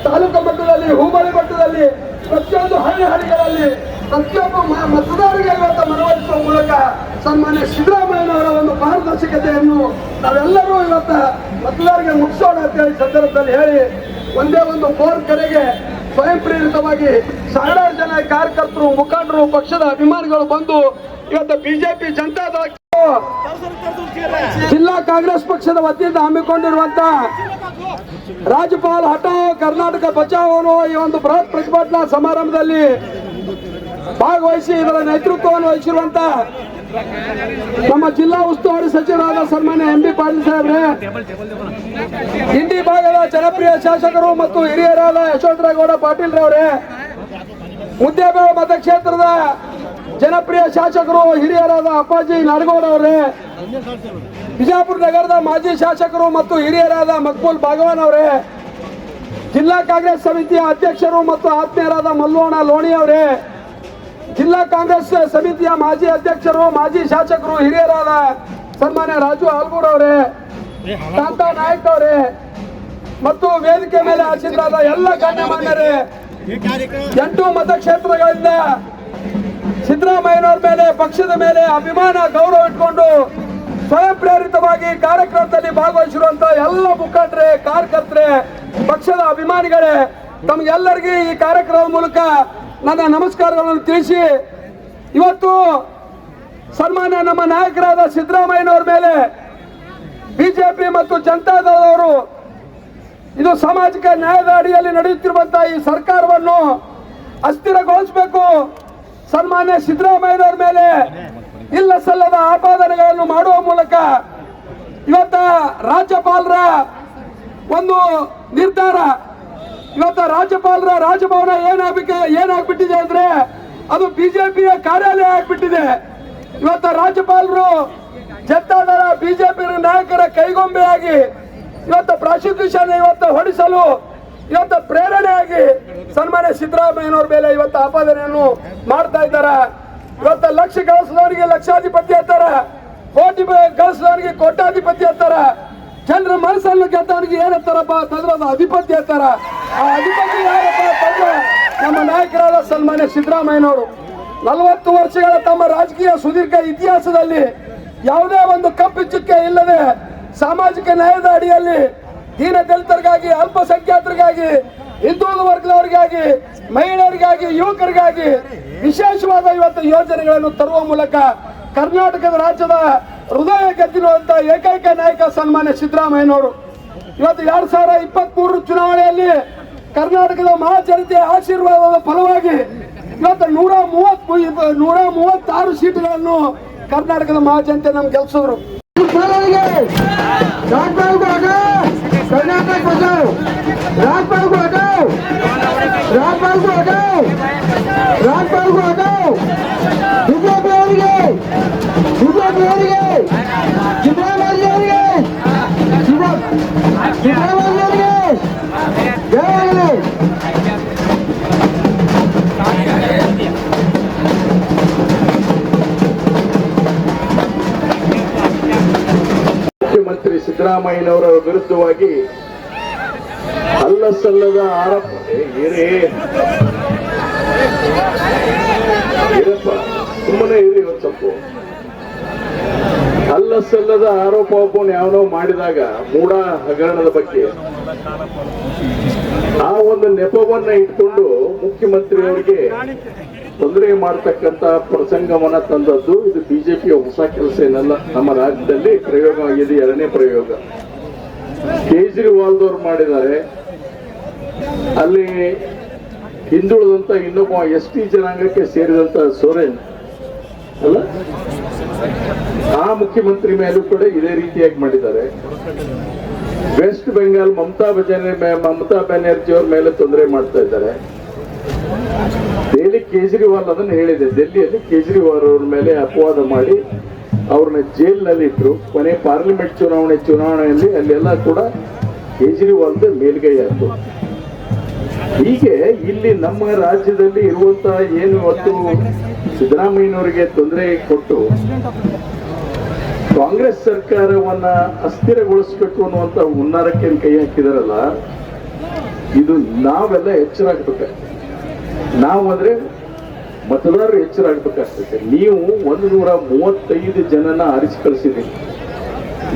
ತಾಲೂಕು ಮಟ್ಟದಲ್ಲಿ, ಹೋಬಳಿ ಮಟ್ಟದಲ್ಲಿ, ಪ್ರತಿಯೊಂದು ಹಳ್ಳಿಗಳಲ್ಲಿ ಪ್ರತಿಯೊಬ್ಬ ಮತದಾರರಿಗೆ ಇವತ್ತು ಮನವೊಲಿಸುವ ಮೂಲಕ ಸನ್ಮಾನ್ಯ ಸಿದ್ದರಾಮಯ್ಯನವರ ಒಂದು ಪಾರದರ್ಶಕತೆಯನ್ನು ನಾವೆಲ್ಲರೂ ಇವತ್ತು ಮತದಾರರಿಗೆ ಮುಗಿಸೋಣ ಅಂತ ಹೇಳಿ ಸಂದರ್ಭದಲ್ಲಿ ಹೇಳಿ, ಒಂದೇ ಒಂದು ಫೋನ್ ಕರೆಗೆ ಸ್ವಯಂ ಪ್ರೇರಿತವಾಗಿ ಸಾವಿರಾರು ಜನ ಕಾರ್ಯಕರ್ತರು, ಮುಖಂಡರು, ಪಕ್ಷದ ಅಭಿಮಾನಿಗಳು ಬಂದು ಇವತ್ತು ಬಿಜೆಪಿ ಜನತಾದಳ ಜಿಲ್ಲಾ ಕಾಂಗ್ರೆಸ್ ಪಕ್ಷದ ವತಿಯಿಂದ ಹಮ್ಮಿಕೊಂಡಿರುವಂತ ರಾಜ್ಯಪಾಲ ಹಟಾವ್ ಕರ್ನಾಟಕ ಬಚಾವ್ ಅನ್ನೋ ಈ ಒಂದು ಬೃಹತ್ ಪ್ರತಿಭಟನಾ ಸಮಾರಂಭದಲ್ಲಿ ಭಾಗವಹಿಸಿ ಇದರ ನೇತೃತ್ವವನ್ನು ವಹಿಸಿರುವಂತ ನಮ್ಮ ಜಿಲ್ಲಾ ಉಸ್ತುವಾರಿ ಸಚಿವರಾದ ಸನ್ಮಾನ್ಯ ಎಂ ಬಿ ಪಾಟೀಲ್ ಸಾಹೇಬ್ರೆ, ಇಂಡಿ ಭಾಗದ ಜನಪ್ರಿಯ ಶಾಸಕರು ಮತ್ತು ಹಿರಿಯರಾದ ಯಶವಂತರಾಗೌಡ ಪಾಟೀಲ್ ರವರೇ, ಮುದ್ದೇಬೇಳ ಮತಕ್ಷೇತ್ರದ ಜನಪ್ರಿಯ ಶಾಸಕರು ಹಿರಿಯರಾದ ಅಪ್ಪಾಜಿ ನಾಡಗೌಡ ಅವರೇ, ಬಿಜಾಪುರ ನಗರದ ಮಾಜಿ ಶಾಸಕರು ಮತ್ತು ಹಿರಿಯರಾದ ಮಕ್ಬೂಲ್ ಭಾಗವಾನ್ ಅವರೇ, ಜಿಲ್ಲಾ ಕಾಂಗ್ರೆಸ್ ಸಮಿತಿಯ ಅಧ್ಯಕ್ಷರು ಮತ್ತು ಆತ್ಮೀಯರಾದ ಮಲ್ಲೋಣ ಲೋಣಿ ಅವರೇ, ಜಿಲ್ಲಾ ಕಾಂಗ್ರೆಸ್ ಸಮಿತಿಯ ಮಾಜಿ ಅಧ್ಯಕ್ಷರು, ಮಾಜಿ ಶಾಸಕರು, ಹಿರಿಯರಾದ ಸನ್ಮಾನ್ಯ ರಾಜು ಆಲ್ಗೂರ್ ಅವರೇ, ಕಾಂತಾ ನಾಯಕ್ ಅವರೇ ಮತ್ತು ವೇದಿಕೆ ಮೇಲೆ ಆಸೀನರಾದ ಎಲ್ಲ ಗಣ್ಯಮಾನ್ಯರೇ, 8 ಮತಕ್ಷೇತ್ರಗಳಿಂದ ಸಿದ್ದರಾಮಯ್ಯನವರ ಮೇಲೆ, ಪಕ್ಷದ ಮೇಲೆ ಅಭಿಮಾನ, ಗೌರವ ಇಟ್ಕೊಂಡು ಸ್ವಯಂ ಪ್ರೇರಿತವಾಗಿ ಕಾರ್ಯಕ್ರಮದಲ್ಲಿ ಭಾಗವಹಿಸಿರುವಂತಹ ಎಲ್ಲ ಮುಖಂಡರೇ, ಕಾರ್ಯಕರ್ತರೇ, ಪಕ್ಷದ ಅಭಿಮಾನಿಗಳೇ, ತಮಗೆಲ್ಲರಿಗೂ ಈ ಕಾರ್ಯಕ್ರಮದ ಮೂಲಕ ನನ್ನ ನಮಸ್ಕಾರಗಳನ್ನು ತಿಳಿಸಿ, ಇವತ್ತು ಸನ್ಮಾನ್ಯ ನಮ್ಮ ನಾಯಕರಾದ ಸಿದ್ದರಾಮಯ್ಯನವರ ಮೇಲೆ ಬಿಜೆಪಿ ಮತ್ತು ಜನತಾದಳದವರು ಇದು ಸಾಮಾಜಿಕ ನ್ಯಾಯದ ಅಡಿಯಲ್ಲಿ ನಡೆಯುತ್ತಿರುವಂತಹ ಈ ಸರ್ಕಾರವನ್ನು ಅಸ್ಥಿರಗೊಳಿಸಬೇಕು, ಸನ್ಮಾನ್ಯ ಸಿದ್ದರಾಮಯ್ಯನವರ ಮೇಲೆ ಇಲ್ಲ ಸಲ್ಲದ ಆಪಾದನೆಗಳನ್ನು ಮಾಡುವ ಮೂಲಕ ಇವತ್ತ ರಾಜ್ಯಪಾಲರ ಒಂದು ನಿರ್ಧಾರ, ಇವತ್ತ ರಾಜ್ಯಪಾಲರ ರಾಜಭವನ ಏನಾಗ್ಬಿಟ್ಟಿದೆ ಅಂದ್ರೆ ಅದು ಬಿಜೆಪಿಯ ಕಾರ್ಯಾಲಯ ಆಗ್ಬಿಟ್ಟಿದೆ. ಇವತ್ತ ರಾಜ್ಯಪಾಲರು ಜನತಾದಳ ಬಿಜೆಪಿ ನಾಯಕರ ಕೈಗೊಂಬೆಯಾಗಿ ಇವತ್ತ ಪ್ರಾಸಿಕ್ಯೂಷನ್ ಇವತ್ತು ಹೊಡಿಸಲು ಇವತ್ತು ಪ್ರೇರಣೆಯಾಗಿ ಸನ್ಮಾನ್ಯ ಸಿದ್ದರಾಮಯ್ಯನವರ ಮೇಲೆ ಇವತ್ತು ಆಪಾದನೆಯನ್ನು ಮಾಡ್ತಾ ಇದ್ದಾರೆ. ಇವತ್ತು ಲಕ್ಷ ಗಳಿಸಿದವರಿಗೆ ಲಕ್ಷಾಧಿಪತಿ ಅಂತಾರ, ಕೋಟಿ ಗಳಿಸಿದವರಿಗೆ ಕೋಟ್ಯಾಧಿಪತಿ ಅಂತಾರ, ಜನರ ಮನಸ್ಸನ್ನು ಗೆದ್ದವನಿಗೆ ಏನಂತಾರಪ್ಪ ಅಂತಂದ್ರೆ ಅದು ಅಧಿಪತಿ ಅಂತಾರ. ಆ ಅಧಿಪತಿ ಯಾರಪ್ಪ ಅಂತಂದ್ರೆ ನಮ್ಮ ನಾಯಕರಾದ ಸನ್ಮಾನ್ಯ ಸಿದ್ದರಾಮಯ್ಯನವರು 40 ವರ್ಷಗಳ ತಮ್ಮ ರಾಜಕೀಯ ಸುದೀರ್ಘ ಇತಿಹಾಸದಲ್ಲಿ ಯಾವುದೇ ಒಂದು ಕಪ್ಪು ಚುಕ್ಕೆ ಇಲ್ಲದೆ ಸಾಮಾಜಿಕ ನ್ಯಾಯದ ಅಡಿಯಲ್ಲಿ ದೀನ ದಲಿತರಿಗಾಗಿ, ಅಲ್ಪಸಂಖ್ಯಾತರಿಗಾಗಿ, ಹಿಂದುಳಿದ ವರ್ಗದವರಿಗಾಗಿ, ಮಹಿಳೆಯರಿಗಾಗಿ, ಯುವಕರಿಗಾಗಿ ವಿಶೇಷವಾದ ಇವತ್ತು ಯೋಜನೆಗಳನ್ನು ತರುವ ಮೂಲಕ ಕರ್ನಾಟಕದ ರಾಜ್ಯದ ಹೃದಯ ಗೆದ್ದಿರುವಂತ ಏಕೈಕ ನಾಯಕ ಸನ್ಮಾನ್ಯ ಸಿದ್ದರಾಮಯ್ಯನವರು. ಇವತ್ತು 2023 ಚುನಾವಣೆಯಲ್ಲಿ ಕರ್ನಾಟಕದ ಮಹಾಜನತೆಯ ಆಶೀರ್ವಾದದ ಫಲವಾಗಿ ಇವತ್ತು 136 ಸೀಟುಗಳನ್ನು ಕರ್ನಾಟಕದ ಮಹಾಜನತೆ ನಮ್ಗೆ ಗೆಲ್ಸಿದ್ರು. कर्नाटक बचाओ, राजपाल को हटाओ, राजपाल को हटाओ, राजपाल को हटाओ, बीजेपी ಅವರಿಗೆ ಸಿದ್ದರಾಮಯ್ಯ ಜಯವಾಗಲಿ. ಮುಖ್ಯಮಂತ್ರಿ ಸಿದ್ದರಾಮಯ್ಯನವರ ವಿರುದ್ಧವಾಗಿ ಅಲ್ಲಸಲ್ಲದ ಆರೋಪ ಇರಪ್ಪ ಸುಮ್ಮನೆ ಇರಿ ಒಂದು ಸ್ವಲ್ಪ. ಅಲ್ಲಸಲ್ಲದ ಆರೋಪವನ್ನು ಯಾವನೋ ಮಾಡಿದಾಗ ಮೂಢ ಹಗರಣದ ಬಗ್ಗೆ ಆ ಒಂದು ನೆಪವನ್ನ ಇಟ್ಕೊಂಡು ಮುಖ್ಯಮಂತ್ರಿಯವರಿಗೆ ತೊಂದರೆ ಮಾಡತಕ್ಕಂತ ಪ್ರಸಂಗವನ್ನ ತಂದದ್ದು ಇದು ಬಿಜೆಪಿಯ ಹೊಸ ಕೆಲಸ ಏನಲ್ಲ. ನಮ್ಮ ರಾಜ್ಯದಲ್ಲಿ ಪ್ರಯೋಗ ಆಗಿದೆ, 2ನೇ ಪ್ರಯೋಗ. ಕೇಜ್ರಿವಾಲ್ದವ್ರು ಮಾಡಿದ್ದಾರೆ. ಅಲ್ಲಿ ಹಿಂದುಳಿದಂತ ಇನ್ನೊಬ್ಬ ST ಜನಾಂಗಕ್ಕೆ ಸೇರಿದಂತ ಸೋರೆನ್ ಅಲ್ಲ, ಆ ಮುಖ್ಯಮಂತ್ರಿ ಮೇಲೂ ಕೂಡ ಇದೇ ರೀತಿಯಾಗಿ ಮಾಡಿದ್ದಾರೆ. ವೆಸ್ಟ್ ಬೆಂಗಾಲ್ ಮಮತಾ ಬ್ಯಾನರ್ಜಿ ಅವ್ರ ಮೇಲೆ ತೊಂದರೆ ಮಾಡ್ತಾ ಇದ್ದಾರೆ. ದೆಹಲಿ ಕೇಜ್ರಿವಾಲ್ ಅದನ್ನು ಹೇಳಿದೆ. ಡೆಲ್ಲಿಯಲ್ಲಿ ಕೇಜ್ರಿವಾಲ್ ಅವ್ರ ಮೇಲೆ ಅಪವಾದ ಮಾಡಿ ಅವ್ರನ್ನ ಜೈಲಿನಲ್ಲಿ ಇಟ್ರು. ಕೊನೆ ಪಾರ್ಲಿಮೆಂಟ್ ಚುನಾವಣೆಯಲ್ಲಿ ಅಲ್ಲೆಲ್ಲ ಕೂಡ ಕೇಜ್ರಿವಾಲ್ದ ಮೇಲ್ಗೈ ಆಯ್ತು. ಹೀಗೆ ಇಲ್ಲಿ ನಮ್ಮ ರಾಜ್ಯದಲ್ಲಿ ಇರುವಂತಹ ಏನು ಇವತ್ತು ಸಿದ್ದರಾಮಯ್ಯನವರಿಗೆ ತೊಂದರೆ ಕೊಟ್ಟು ಕಾಂಗ್ರೆಸ್ ಸರ್ಕಾರವನ್ನ ಅಸ್ಥಿರಗೊಳಿಸಬೇಕು ಅನ್ನುವಂತ ಹುನ್ನಾರಕ್ಕೆ ಕೈ ಹಾಕಿದಾರಲ್ಲ, ಇದು ನಾವೆಲ್ಲ ಎಚ್ಚರ ಆಗ್ಬೇಕಾಗ್ತದೆ. ನಾವು ಅಂದ್ರೆ ಮತದಾರರು ಎಚ್ಚರ ಆಗ್ಬೇಕಾಗ್ತದೆ. ನೀವು 135 ಜನನ ಆರಿಸಿ ಕಳಿಸಿದ್ದೀರಿ.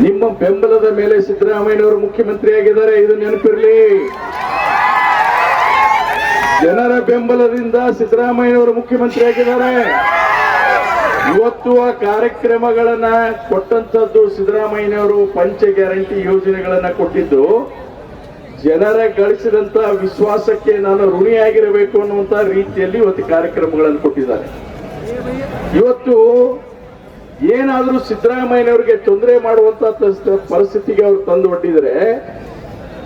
ನಿಮ್ಮ ಬೆಂಬಲದ ಮೇಲೆ ಸಿದ್ದರಾಮಯ್ಯನವರು ಮುಖ್ಯಮಂತ್ರಿ ಆಗಿದ್ದಾರೆ, ಇದು ನೆನಪಿರ್ಲಿ. ಜನರ ಬೆಂಬಲದಿಂದ ಸಿದ್ದರಾಮಯ್ಯನವರು ಮುಖ್ಯಮಂತ್ರಿ ಆಗಿದ್ದಾರೆ. ಇವತ್ತು ಆ ಕಾರ್ಯಕ್ರಮಗಳನ್ನ ಕೊಟ್ಟಂತದ್ದು ಸಿದ್ದರಾಮಯ್ಯನವರು ಪಂಚ ಗ್ಯಾರಂಟಿ ಯೋಜನೆಗಳನ್ನ ಕೊಟ್ಟಿದ್ದು ಜನರ ಗಳಿಸಿದಂತ ವಿಶ್ವಾಸಕ್ಕೆ ನಾನು ಋಣಿಯಾಗಿರಬೇಕು ಅನ್ನುವಂತ ರೀತಿಯಲ್ಲಿ ಇವತ್ತು ಕಾರ್ಯಕ್ರಮಗಳನ್ನು ಕೊಟ್ಟಿದ್ದಾರೆ. ಇವತ್ತು ಏನಾದರೂ ಸಿದ್ದರಾಮಯ್ಯನವರಿಗೆ ತೊಂದರೆ ಮಾಡುವಂತ ಪರಿಸ್ಥಿತಿಗೆ ಅವರು ತಂದು ಒಡ್ಡಿದರೆ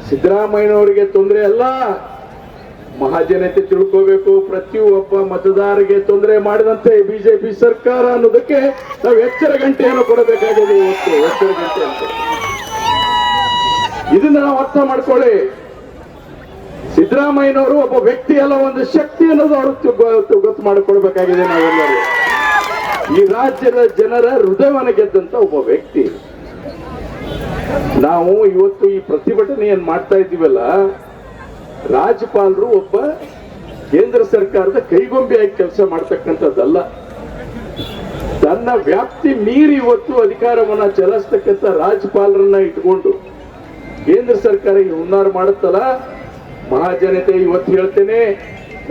ಸಿದ್ದರಾಮಯ್ಯನವರಿಗೆ ತೊಂದರೆ ಅಲ್ಲ, ಮಹಾಜನತೆ ತಿಳ್ಕೋಬೇಕು. ಪ್ರತಿಯೊಬ್ಬ ಮತದಾರರಿಗೆ ತೊಂದರೆ ಮಾಡಿದಂತೆ ಬಿಜೆಪಿ ಸರ್ಕಾರ ಅನ್ನೋದಕ್ಕೆ ನಾವು ಎಚ್ಚರ ಗಂಟೆಯನ್ನು ಕೊಡಬೇಕಾಗಿದೆ. ಇವತ್ತು ಎಚ್ಚರ ಗಂಟೆ ಅಂತ ಇದನ್ನ ನಾವು ಅರ್ಥ ಮಾಡ್ಕೊಳ್ಳಿ. ಸಿದ್ದರಾಮಯ್ಯನವರು ಒಬ್ಬ ವ್ಯಕ್ತಿ ಅಲ್ಲ, ಒಂದು ಶಕ್ತಿ ಅನ್ನೋದು ಅವರು ಗೊತ್ತು ಮಾಡಿಕೊಡ್ಬೇಕಾಗಿದೆ. ನಾವೆಲ್ಲರೂ ಈ ರಾಜ್ಯದ ಜನರ ಹೃದಯವನ್ನು ಗೆದ್ದಂತ ಒಬ್ಬ ವ್ಯಕ್ತಿ. ನಾವು ಇವತ್ತು ಈ ಪ್ರತಿಭಟನೆಯನ್ನು ಮಾಡ್ತಾ ಇದ್ದೀವಲ್ಲ, ರಾಜ್ಯಪಾಲರು ಒಬ್ಬ ಕೇಂದ್ರ ಸರ್ಕಾರದ ಕೈಗೊಂಬೆಯಾಗಿ ಕೆಲಸ ಮಾಡ್ತಕ್ಕಂಥದ್ದಲ್ಲ. ತನ್ನ ವ್ಯಾಪ್ತಿ ಮೀರಿ ಇವತ್ತು ಅಧಿಕಾರವನ್ನ ಚಲಾಯಿಸ್ತಕ್ಕಂಥ ರಾಜ್ಯಪಾಲರನ್ನ ಇಟ್ಕೊಂಡು ಕೇಂದ್ರ ಸರ್ಕಾರ ಈ ಹುನ್ನಾರ ಮಾಡುತ್ತಲ್ಲ, ಮಹಾಜನತೆ ಇವತ್ತು ಹೇಳ್ತೇನೆ,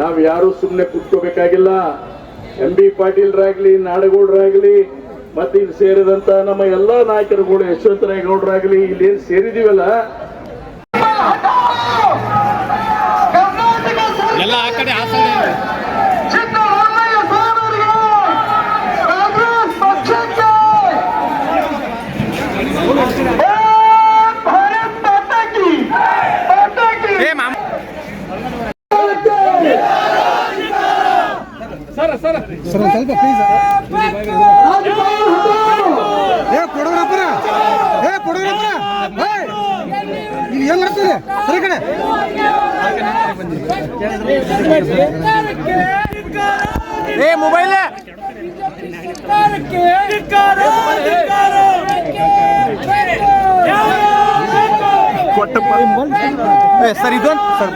ನಾವು ಯಾರು ಸುಮ್ಮನೆ ಕೂತ್ಕೋಬೇಕಾಗಿಲ್ಲ. ಎಂ ಬಿ ಪಾಟೀಲ್ರಾಗ್ಲಿ, ನಾಡಗೌಡರಾಗ್ಲಿ, ಮತ್ತೆ ಇಲ್ಲಿ ಸೇರಿದಂತ ನಮ್ಮ ಎಲ್ಲಾ ನಾಯಕರುಗಳು, ಯಶವಂತರಾಯಗೌಡರಾಗ್ಲಿ, ಇಲ್ಲಿ ಏನ್ ಸೇರಿದೀವಲ್ಲ, ಎಲ್ಲ ಆ ಕಡೆ ಆ ಸೈಡ್ ಸರ್ ಸ್ವಲ್ಪ ಪ್ಲೀಸ್ ಕೊಡೋರಪ್ಪರ ಇಲ್ಲಿ ಏನ್ ಮಾಡ್ತೀರಿ ಸರಿ ಕಡೆ ಮೊಬೈಲ್ ಸರ್ ಇದೊಂದು ಸರ್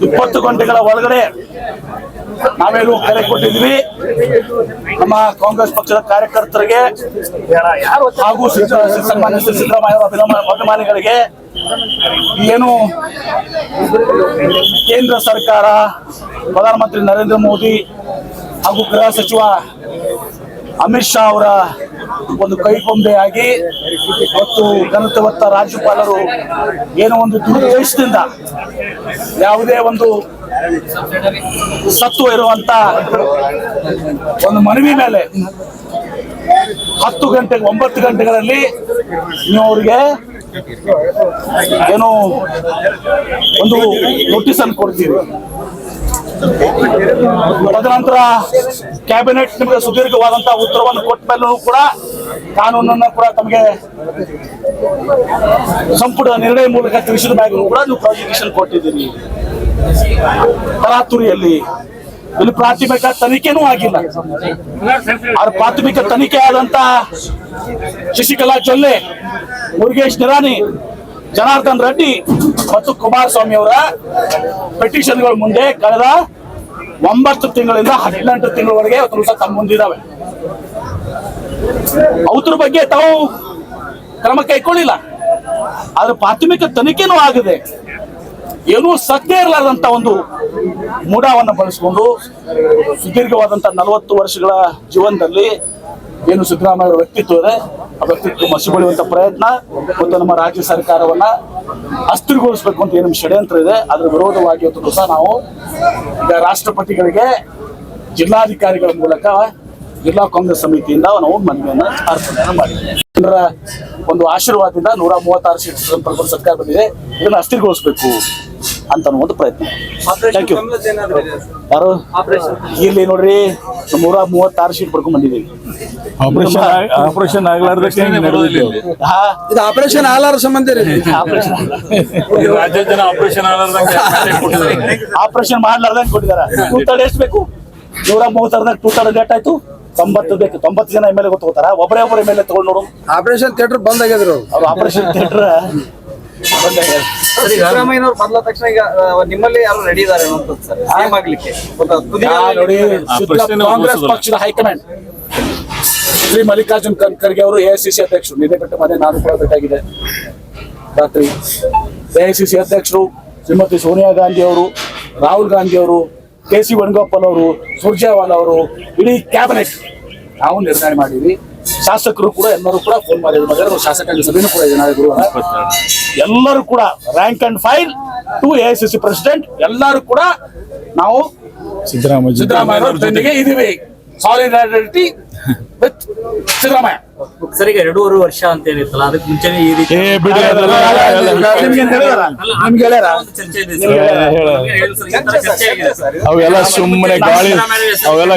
20 ಗಂಟೆಗಳ ಒಳಗಡೆ ನಾವೇನು ಕರೆ ಕೊಟ್ಟಿದ್ವಿ ನಮ್ಮ ಕಾಂಗ್ರೆಸ್ ಪಕ್ಷದ ಕಾರ್ಯಕರ್ತರಿಗೆ ಹಾಗೂ ಸನ್ಮಾನ್ಯ ಸಿದ್ದರಾಮಯ್ಯ ಅಭಿಮಾನಿಗಳಿಗೆ. ಏನು ಕೇಂದ್ರ ಸರ್ಕಾರ, ಪ್ರಧಾನಮಂತ್ರಿ ನರೇಂದ್ರ ಮೋದಿ ಹಾಗೂ ಗೃಹ ಸಚಿವ ಅಮಿತ್ ಶಾ ಅವರ ಒಂದು ಕೈಗೊಂಬೆಯಾಗಿ ಮತ್ತು ಘನತೆವತ್ತ ರಾಜ್ಯಪಾಲರು ಏನೋ ಒಂದು ದುರುದ್ದೇಶದಿಂದ ಯಾವುದೇ ಒಂದು ಸತ್ತು ಇರುವಂತ ಒಂದು ಮನವಿ ಮೇಲೆ 10 ಗಂಟೆ 9 ಗಂಟೆಗಳಲ್ಲಿ ನೀವು ಅವ್ರಿಗೆ ಏನೋ ಒಂದು ನೋಟಿಸ್ ಅನ್ನು ಕೊಡ್ತೀವಿ. ತದನಂತರ ಕ್ಯಾಬಿನೆಟ್ ನಿಮಗೆ ಸುದೀರ್ಘವಾದಂತಹ ಉತ್ತರವನ್ನು ಕೊಟ್ಟ ಮೇಲೂ ಕೂಡ ಕಾನೂನನ್ನ ಕೂಡ ತಮಗೆ ಸಂಪುಟ ನಿರ್ಣಯ ಮೂಲಕ ತಿಳಿಸಿದ ಮ್ಯಾಗೂ ಕೂಡ ನೀವು ಪ್ರಾಸಿಕ್ಯೂಷನ್ ಕೊಟ್ಟಿದ್ದೀರಿ. ತರಾತುರಿಯಲ್ಲಿ ಇಲ್ಲಿ ಪ್ರಾಥಮಿಕ ತನಿಖೆನೂ ಆಗಿಲ್ಲ. ಅವ್ರ ಪ್ರಾಥಮಿಕ ತನಿಖೆ ಆದಂತ ಶಶಿಕಲಾ ಜೊಲ್ಲೆ, ಮುರುಗೇಶ್ ನಿರಾಣಿ, ಜನಾರ್ದನ್ ರೆಡ್ಡಿ ಮತ್ತು ಕುಮಾರಸ್ವಾಮಿ ಅವರ ಪಿಟಿಷನ್ಗಳ ಮುಂದೆ ಕಳೆದ 9 ತಿಂಗಳಿಂದ 18 ತಿಂಗಳವರೆಗೆ ಇವತ್ತು ತಮ್ಮ ಮುಂದಿದ್ದಾವೆ. ಅವ್ರ ಬಗ್ಗೆ ತಾವು ಕ್ರಮ ಕೈಗೊಳ್ಳಿಲ್ಲ. ಆದ್ರೆ ಪ್ರಾಥಮಿಕ ತನಿಖೆನೂ ಆಗಿದೆ. ಏನೂ ಸತ್ಯ ಇರಲಾರ್ದಂತ ಒಂದು ಮೂಢವನ್ನು ಬಳಸಿಕೊಂಡು ಸುದೀರ್ಘವಾದಂತ 40 ವರ್ಷಗಳ ಜೀವನದಲ್ಲಿ ಏನು ಸಿದ್ದರಾಮಯ್ಯ ವ್ಯಕ್ತಿತ್ವ ಇದೆ, ಆ ವ್ಯಕ್ತಿತ್ವ ಮಸಿಬಳಿಯುವಂತ ಪ್ರಯತ್ನ ಮತ್ತು ನಮ್ಮ ರಾಜ್ಯ ಸರ್ಕಾರವನ್ನ ಅಸ್ಥಿರಗೊಳಿಸಬೇಕು ಅಂತ ಏನು ಷಡ್ಯಂತ್ರ ಇದೆ, ಅದರ ವಿರೋಧವಾಗಿ ಇವತ್ತು ಸಹ ನಾವು ಈಗ ರಾಷ್ಟ್ರಪತಿಗಳಿಗೆ ಜಿಲ್ಲಾಧಿಕಾರಿಗಳ ಮೂಲಕ ಜಿಲ್ಲಾ ಕಾಂಗ್ರೆಸ್ ಸಮಿತಿಯಿಂದ ನಾವು ಮನವಿಯನ್ನ ಅರ್ಪಣೆಯನ್ನು ಮಾಡಿದ್ದೇವೆ. ಜನರ ಒಂದು ಆಶೀರ್ವಾದದಿಂದ 136 ಸೀಟ್ ಸರ್ಕಾರ ಬಂದಿದೆ, ಇದನ್ನು ಅಸ್ಥಿರಗೊಳಿಸಬೇಕು ಅಂತ ಒಂದು ಪ್ರಯತ್ನ. Thank you. ಯಾರು ಇಲ್ಲಿ ನೋಡ್ರಿ 136 ಸೀಟ್ ಪಡ್ಕೊಂಡ್ ಬಂದಿದ್ದೀವಿ. ಆಪರೇಷನ್ ಆಗ್ಲಾರ್ದಕ್ಕೆ ಇದು ಆಪರೇಷನ್ ಆಲಾರ ಸಂಬಂಧ ರಾಜ್ಯದ ಜನ ಆಪರೇಷನ್ ಆಪರೇಷನ್ ಮಾಡ್ಲಾರ್ದಂಗೆ ಕೊಟ್ಟಿದ್ದಾರೆ. ಎಷ್ಟು ಬೇಕು? 136 2 ಡೇಟ್ ಆಯ್ತು. 90 ಬೇಕು, 90 ಜನ ಎಮ್ ಎಲ್ ಎ ಗೊತ್ತಾರ, ಒಬ್ಬರೇ ಎಮ್ ಎಲ್ ಎ ತಗೊಂಡು ನೋಡು. ಆಪರೇಷನ್ ಥಿಯೇಟರ್ ಬಂದ್ ಆಗ್ಯದ್ರು ಅವ್ರು ಆಪರೇಷನ್ ಥಿಯೇಟರ್ ಸಿದ್ದರಾಮಯ್ಯನವ್ರು ಬಂದ ತಕ್ಷಣ ಈಗ ನಿಮ್ಮಲ್ಲಿ ಯಾರು ರೆಡಿ ಇದಾರೆ ಸರ್ ಸೇಮ್ ಆಗ್ಲಿಕ್ಕೆ ನೋಡಿ. ಕಾಂಗ್ರೆಸ್ ಪಕ್ಷದ ಹೈಕಮಾಂಡ್ ಶ್ರೀ ಮಲ್ಲಿಕಾರ್ಜುನ್ ಖರ್ಗೆ ಅವರು AICC ಅಧ್ಯಕ್ಷರು, ನಿನ್ನೆ ಬಿಟ್ಟು ಮನೆ ನಾನು ಕೂಡ ಬೇಕಾಗಿದೆ ರಾತ್ರಿ. AICC ಅಧ್ಯಕ್ಷರು ಶ್ರೀಮತಿ ಸೋನಿಯಾ ಗಾಂಧಿ ಅವರು, ರಾಹುಲ್ ಗಾಂಧಿ ಅವರು, KC ವೇಣುಗೋಪಾಲ್ ಅವರು, ಸುರ್ಜೇವಾಲಾ ಅವರು, ಇಡೀ ಕ್ಯಾಬಿನೆಟ್ ನಾವು ನಿರ್ಣಯ ಮಾಡಿದ್ವಿ. ಶಾಸಕರು ಕೂಡ ಎಲ್ಲರೂ ಕೂಡ ಫೋನ್ ಮಾಡಿದ್ರು. ಶಾಸಕಾಂಗ ಸಭೆನೂ ಕೂಡ ಇದೆ ನಾಳೆ ಗುರುವಾರ. ಎಲ್ಲರೂ ಕೂಡ rank and file to AICC president ಎಲ್ಲರೂ ಕೂಡ ನಾವು ಸಿದ್ದರಾಮಯ್ಯ ಜೊತೆಗೆ ಇದೀವಿ. Solidarity with Siddaramaiah. ಸರ್ ಈಗ 2.5 ವರ್ಷ ಅಂತ ಏನಿತ್ತಲ್ಲ ಅದಕ್ಕೆ ಮುಂಚೆನೆ ಈ ರೀತಿ ನಿಮ್ಗೆ ಹೇಳ್ಯಾರ? ಚರ್ಚೆ ಇದೆ ಅವೆಲ್ಲ ಸುಮ್ಮನೆ ಗಾಳಿ, ಅವೆಲ್ಲ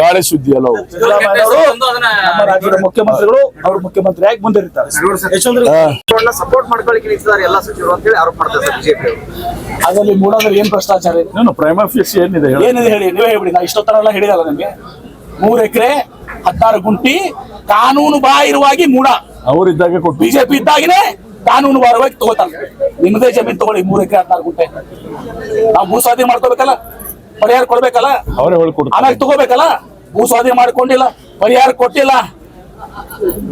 ಗಾಳಿ ಸುದ್ದಿ ಅಲ್ಲ ಅವು. ಸಿದ್ದರಾಮಯ್ಯ ಅವರು ನಮ್ಮ ರಾಜ್ಯದ ಮುಖ್ಯಮಂತ್ರಿಗಳು, ಅವರು ಮುಖ್ಯಮಂತ್ರಿ ಆಗಿ ಮುಂದಿರ್ತಾರೆ. ಸಪೋರ್ಟ್ ಮಾಡ್ಕೊಳ್ಳಿಕ್ಕೆ ನಿಂತಿದ್ದಾರೆ ಎಲ್ಲ ಸಚಿವರು ಅಂತ ಹೇಳಿ ಆರೋಪ ಮಾಡ್ತಾರೆ ಸರ್ ಬಿಜೆಪಿ. ಅದರಲ್ಲಿ ಮೂಡೋದ್ರಲ್ಲಿ ಏನ್ ಭ್ರಷ್ಟಾಚಾರ ಇದೆ? ಪ್ರೈಮ ಫೇಸ್ ಏನಿದೆ ಏನಿದೆ ಹೇಳಿ, ನೀವೇ ಹೇಳ್ಬಿಡಿ. ನಾ ಇಷ್ಟೊತ್ತರ ಎಲ್ಲ ಹೇಳಿದಲ್ಲ ನಿಮ್ಗೆ. 3 ಎಕರೆ 16 ಗುಂಟಿ ಕಾನೂನು ಬಾಹಿರವಾಗಿ ಮೂಡ. ಅವರಿದ್ದಾಗ ಕೊಟ್ಟು ಬಿಜೆಪಿ ಇದ್ದಾಗಿನೇ ಕಾನೂನು ಬಾಹಿರವಾಗಿ ತಗೋತಾರೆ. ನಿಮ್ಮದೇ ಜಮೀನು ತಗೊಳ್ಳಿ, 3 ಎಕರೆ 16 ಗುಂಟೆ. ನಾವು ಭೂ ಸ್ವಾಧೀನ ಮಾಡ್ಕೋಬೇಕಲ್ಲ, ಪರಿಹಾರ ಕೊಡ್ಬೇಕಲ್ಲ, ಅವರೇ ಹೇಳ್ಕೊಡ್ತಾರೆ. ಆಮೇಲೆ ತಗೋಬೇಕಲ್ಲ. ಭೂ ಸ್ವಾಧೀನ ಮಾಡ್ಕೊಂಡಿಲ್ಲ, ಪರಿಹಾರ ಕೊಟ್ಟಿಲ್ಲ,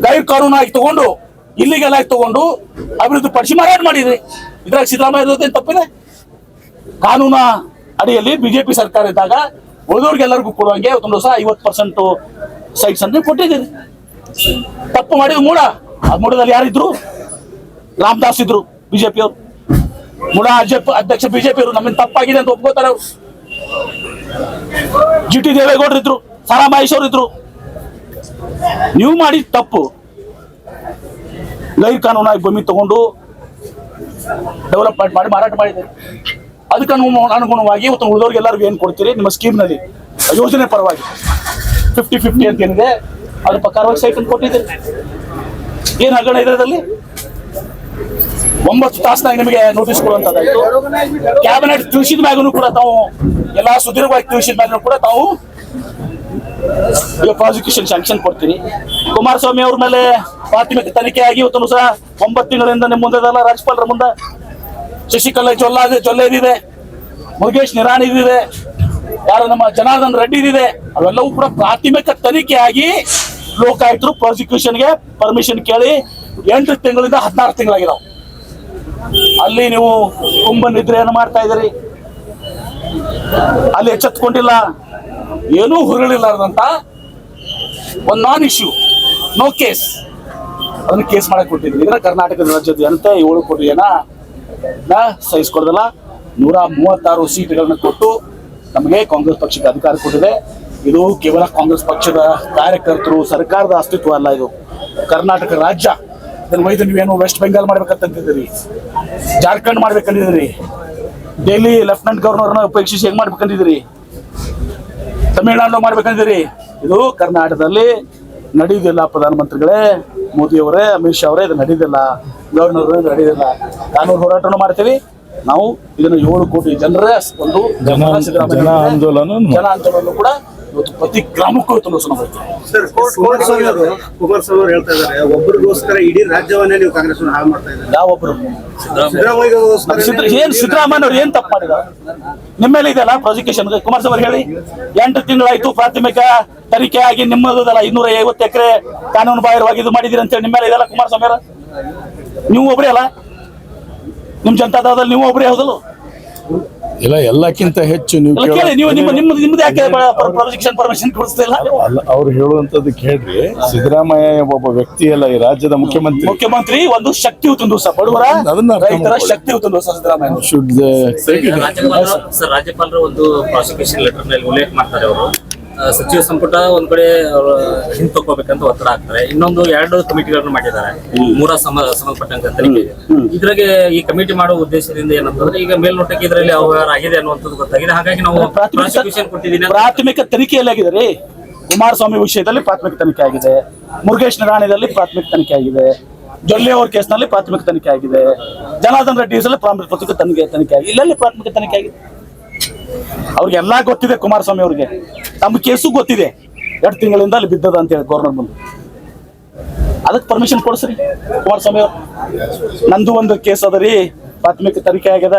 ಗೈರ್ ಕಾನೂನಾಗಿ ತಗೊಂಡು, ಇಲ್ಲಿಗೆಲ್ಲ ತಗೊಂಡು ಅಭಿವೃದ್ಧಿ ಪಡಿಸಿ ಮಾರಾಟ ಮಾಡಿದ್ರಿ. ಇದ್ರಾಗ ಸಿದ್ದರಾಮಯ್ಯ ಜೊತೆ ತಪ್ಪಿದೆ? ಕಾನೂನ ಅಡಿಯಲ್ಲಿ ಬಿಜೆಪಿ ಸರ್ಕಾರ ಇದ್ದಾಗ ಉಳಿದವ್ರಿಗೆಲ್ಲರಿಗೂ ಕೊಡುವಂಗೆ ಒಂದು ದಿವಸ 50% ಸೈಟ್ಸ್ ಅನ್ನು ಕೊಟ್ಟಿದ್ದೀರಿ. ತಪ್ಪು ಮಾಡಿದ್ರು ಮೂಡ. ಆ ಮೂಡದಲ್ಲಿ ಯಾರಿದ್ರು? ರಾಮದಾಸ್ ಇದ್ರು, ಬಿಜೆಪಿ ಅವರು. ಮೂಡ ಅಧ್ಯಕ್ಷ ಬಿಜೆಪಿ ಅವರು. ನಮ್ಮಿಂದ ತಪ್ಪಾಗಿದೆ ಅಂತ ಒಪ್ಕೋತಾರೆ ಅವರು. GT ದೇವೇಗೌಡರು ಇದ್ರು, ಸಾರಾ ಮಹೇಶ್ ಅವರು ಇದ್ರು. ನೀವು ಮಾಡಿದ ತಪ್ಪು. ಗೈರ್ ಕಾನೂನಾಗಿ ಭೂಮಿ ತಗೊಂಡು ಡೆವಲಪ್ಮೆಂಟ್ ಮಾಡಿ ಮಾರಾಟ ಮಾಡಿದ್ದೀರಿ. ಅದಕ್ಕೆ ಅನುಗುಣವಾಗಿ ಇವತ್ತು ಉಳಿದವ್ರಿಗೆ ಎಲ್ಲರಿಗೂ ಏನು ಕೊಡ್ತೀರಿ? ನಿಮ್ಮ ಸ್ಕೀಮ್ನಲ್ಲಿ ಯೋಜನೆ ಪರವಾಗಿ 50-50 ಅಂತ ಏನಿದೆ ಅದ್ರ ಪ್ರಕಾರವಾಗಿ ಸೈಟ್ ಅನ್ನು ಕೊಟ್ಟಿದ್ದೀರಿ. ಏನು ಹಗರಣ ಇದರಲ್ಲಿ? 9 ತಾಸಿನಾಗ ನಿಮಗೆ ನೋಟಿಸ್ ಕೊಡುವಂತದ್ದಾಯ್ತು. ಕ್ಯಾಬಿನೆಟ್ ತಿಳಿಸಿದ ಮ್ಯಾಗೂ ಕೂಡ ತಾವು ಎಲ್ಲಾ ಸುದೀರ್ಘವಾಗಿ ತಿಳಿಸಿದ ಮ್ಯಾಗೂ ಕೂಡ ತಾವು ಈಗ ಪ್ರಾಸಿಕ್ಯೂಷನ್ ಸ್ಯಾಂಕ್ಷನ್ ಕೊಡ್ತೀರಿ. ಕುಮಾರಸ್ವಾಮಿ ಅವ್ರ ಮೇಲೆ ಪ್ರಾಥಮಿಕ ತನಿಖೆ ಆಗಿ ಇವತ್ತು ಸಹ 9 ತಿಂಗಳಿಂದ ನಿಮ್ಮ ಮುಂದೆ ರಾಜ್ಯಪಾಲರ ಮುಂದೆ ಶಶಿಕಲಾ ಜೊಲ್ಲೆ ಇದಿದೆ, ಮುರುಗೇಶ್ ನಿರಾಣಿ ಇದಿದೆ, ಯಾರು ನಮ್ಮ ಜನಾರ್ದನ್ ರೆಡ್ಡಿ ಇದಿದೆ. ಅವೆಲ್ಲವೂ ಕೂಡ ಪ್ರಾಥಮಿಕ ತನಿಖೆ ಆಗಿ ಲೋಕಾಯುಕ್ತರು ಪ್ರಾಸಿಕ್ಯೂಷನ್ಗೆ ಪರ್ಮಿಷನ್ ಕೇಳಿ 8 ತಿಂಗಳಿಂದ 16 ತಿಂಗಳಾಗಿದಾವೆ. ಅಲ್ಲಿ ನೀವು ಕುಂಭ ನಿದ್ರೆಯನ್ನು ಮಾಡ್ತಾ ಇದ್ದೀರಿ. ಅಲ್ಲಿ ಎಚ್ಚೆತ್ಕೊಂಡಿಲ್ಲ, ಏನೂ ಹುರುಳಿಲ್ಲಾರ್ದಂತ ಒಂದು ನಾನ್ ಇಶ್ಯೂ, ನೋ ಕೇಸ್, ಅದನ್ನು ಕೇಸ್ ಮಾಡಕ್ ಕೊಟ್ಟಿದ್ರಿ. ಇದ್ರ ಕರ್ನಾಟಕದ ರಾಜ್ಯದ ಜನತೆ 7 ಕೋಟಿ ಜನ ಸಹಿಸ್ಕೊಡೋದಿಲ್ಲ. 136 ಸೀಟ್ಗಳನ್ನ ಕೊಟ್ಟು ನಮಗೆ ಕಾಂಗ್ರೆಸ್ ಪಕ್ಷಕ್ಕೆ ಅಧಿಕಾರ ಕೊಟ್ಟಿದೆ. ಇದು ಕೇವಲ ಕಾಂಗ್ರೆಸ್ ಪಕ್ಷದ ಕಾರ್ಯಕರ್ತರು, ಸರ್ಕಾರದ ಅಸ್ತಿತ್ವ ಅಲ್ಲ. ಇದು ಕರ್ನಾಟಕ ರಾಜ್ಯ. ಇದನ್ನು ಒಯ್ದು ನೀವೇನು ವೆಸ್ಟ್ ಬೆಂಗಾಲ್ ಮಾಡ್ಬೇಕಂತಿದ್ದೀರಿ, ಜಾರ್ಖಂಡ್ ಮಾಡ್ಬೇಕಂದಿದ್ದೀರಿ, ಡೆಲ್ಲಿ ಲೆಫ್ಟಿನೆಂಟ್ ಗವರ್ನರ್ನ ಉಪೇಕ್ಷಿಸಿ ಹೆಂಗ್ ಮಾಡ್ಬೇಕಂದಿದ್ದೀರಿ, ತಮಿಳುನಾಡು ಮಾಡ್ಬೇಕಂದಿದ್ದೀರಿ. ಇದು ಕರ್ನಾಟಕದಲ್ಲಿ ನಡೆಯುವುದಿಲ್ಲ. ಪ್ರಧಾನಮಂತ್ರಿಗಳೇ, ಮೋದಿಯವರೇ, ಅಮಿತ್ ಶಾ ಅವರೇ, ಇದು ನಡೆಯುವುದಿಲ್ಲ. ಗವರ್ನರ್ ನಡೆಯುವುದಿಲ್ಲ. ಕಾನೂನು ಹೋರಾಟನೂ ಮಾಡ್ತೀವಿ ನಾವು. ಇದನ್ನು 7 ಕೋಟಿ ಜನರ ಒಂದು ಜನ ಆಂದೋಲನ ಕೂಡ ಇವತ್ತು ಪ್ರತಿ ಗ್ರಾಮಕ್ಕೂ ಸರ್ ಕುಮಾರಸ್ವಾಮಿ ಅವರು ಹೇಳ್ತಾ ಇದ್ದಾರೆ, ಒಬ್ಬರಿಗೋಸ್ಕರ ಇಡೀ ರಾಜ್ಯವನ್ನೇ ನೀವು ಕಾಂಗ್ರೆಸ್ ಹಾಳು ಮಾಡ್ತಾ ಇದ್ದಾರೆ. ಯಾವೊಬ್ರು? ಸಿದ್ದರಾಮಯ್ಯ ಏನ್ ಸಿದ್ದರಾಮಯ್ಯ ಅವ್ರು ಏನ್ ತಪ್ಪು ಮಾಡಿದ? ನಿಮ್ಮ ಮೇಲೆ ಇದೆಯಲ್ಲ ಪ್ರಾಸಿಕ್ಯೂಷನ್. ಕುಮಾರಸ್ವಾಮಿ ಹೇಳಿ, 8 ತಿಂಗಳಾಯ್ತು ಪ್ರಾಥಮಿಕ ತನಿಖೆ ಆಗಿ ನಿಮ್ಮದಲ್ಲ 250 ಎಕರೆ ಕಾನೂನು ಬಾಹಿರವಾಗಿ ಇದು ಮಾಡಿದಿರಿ ಅಂತೇಳಿ ನಿಮ್ಮ ಮೇಲೆ ಇದೆಲ್ಲ ಕುಮಾರಸ್ವಾಮಿ ಅವರ. ನೀವು ಒಬ್ಬರೇ ಅಲ್ಲ, ನಿಮ್ ಜನತಾದಳದಲ್ಲಿ ನೀವು ಒಬ್ಬರೇ ಹೌದಲ್ಲ? ಇಲ್ಲ, ಎಲ್ಲಕ್ಕಿಂತ ಹೆಚ್ಚು ನೀವು ಕೇಳಿ. ನೀವು ನಿಮ್ದು ಯಾಕೆ ಪ್ರಾಸಿಕ್ಯೂಷನ್ ಪರ್ಮಿಷನ್ ಕೊಡಿಸ್ತಿಲ್ಲ? ಅವ್ರು ಹೇಳುವಂತದ್ದು ಕೇಳ್ರಿ. ಸಿದ್ದರಾಮಯ್ಯ ಒಬ್ಬ ವ್ಯಕ್ತಿ ಅಲ್ಲ, ಈ ರಾಜ್ಯದ ಮುಖ್ಯಮಂತ್ರಿ. ಒಂದು ಶಕ್ತಿಯುತ ದಿವಸ, ಬಡವರ ಅದನ್ನ ಅರ್ಥ ರೈತರ ಮಾಡ್ಕೊಳ್ಳಿ. ಶಕ್ತಿಯುತ ದಿವಸ ಸಿದ್ದರಾಮಯ್ಯ. ಶುಡ್ ರಾಜ್ಯಪಾಲರು ಒಂದು ಪ್ರಾಸಿಕ್ಯೂಷನ್ ಲೆಟರ್ ನಲ್ಲಿ ಉಲ್ಲೇಖ ಮಾಡ್ತಾರೆ. ಅವರು ಸಚಿವ ಸಂಪುಟ ಒಂದ್ ಕಡೆ ಹಿಂದ್ ತಗೋಬೇಕಂತ ಒತ್ತಡ ಹಾಕ್ತಾರೆ. ಇನ್ನೊಂದು 2 ಕಮಿಟಿಗಳನ್ನು ಮಾಡಿದ್ದಾರೆ, 3 ಸಂಬಂಧಪಟ್ಟಂತ ತನಿಖೆಗೆ. ಇದ್ರಾಗೆ ಈ ಕಮಿಟಿ ಮಾಡುವ ಉದ್ದೇಶದಿಂದ ಏನಂತಂದ್ರೆ, ಈಗ ಮೇಲ್ನೋಟಕ್ಕೆ ಇದರಲ್ಲಿ ಅವ್ಯವಹಾರ ಆಗಿದೆ ಅನ್ನುವಂಥದ್ದು ಗೊತ್ತಾಗಿದೆ. ಹಾಗಾಗಿ ನಾವು ಪ್ರಾಸಿಕ್ಯೂಷನ್ ಕೊಟ್ಟಿದ್ದೀನಿ. ಪ್ರಾಥಮಿಕ ತನಿಖೆಯಲ್ಲಿ ಆಗಿದೆ ರೀ. ಕುಮಾರಸ್ವಾಮಿ ವಿಷಯದಲ್ಲಿ ಪ್ರಾಥಮಿಕ ತನಿಖೆ ಆಗಿದೆ, ಮುರುಗೇಶ್ ನಿರಾಣಿದಲ್ಲಿ ಪ್ರಾಥಮಿಕ ತನಿಖೆ ಆಗಿದೆ, ಜೊಲ್ಲೆ ಅವ್ರ ಕೇಸ್ನಲ್ಲಿ ಪ್ರಾಥಮಿಕ ತನಿಖೆ ಆಗಿದೆ, ಜನಾರ್ದನ್ ರೆಡ್ಡಿ ಪ್ರಾಥಮಿಕ ತನಿಖೆ ಆಗಿದೆ. ಇಲ್ಲೆಲ್ಲಿ ಪ್ರಾಥಮಿಕ ತನಿಖೆ ಆಗಿದೆ? ಅವ್ರಿಗೆಲ್ಲ ಗೊತ್ತಿದೆ, ಕುಮಾರಸ್ವಾಮಿ ಅವ್ರಿಗೆ ತಮ್ಮ ಕೇಸು ಗೊತ್ತಿದೆ, 2 ತಿಂಗಳಿಂದ ಅಲ್ಲಿ ಬಿದ್ದದ ಅಂತ ಹೇಳಿ ಗೌರ್ನರ್ ಮುಂದೆ. ಅದಕ್ಕೆ ಪರ್ಮಿಷನ್ ಕೊಡ್ಸ್ರಿ ಕುಮಾರಸ್ವಾಮಿ ಅವ್ರು. ನಂದು ಒಂದು ಕೇಸ್ ಅದ ರೀ, ಪ್ರಾಥಮಿಕ ತನಿಖೆ ಆಗ್ಯದ,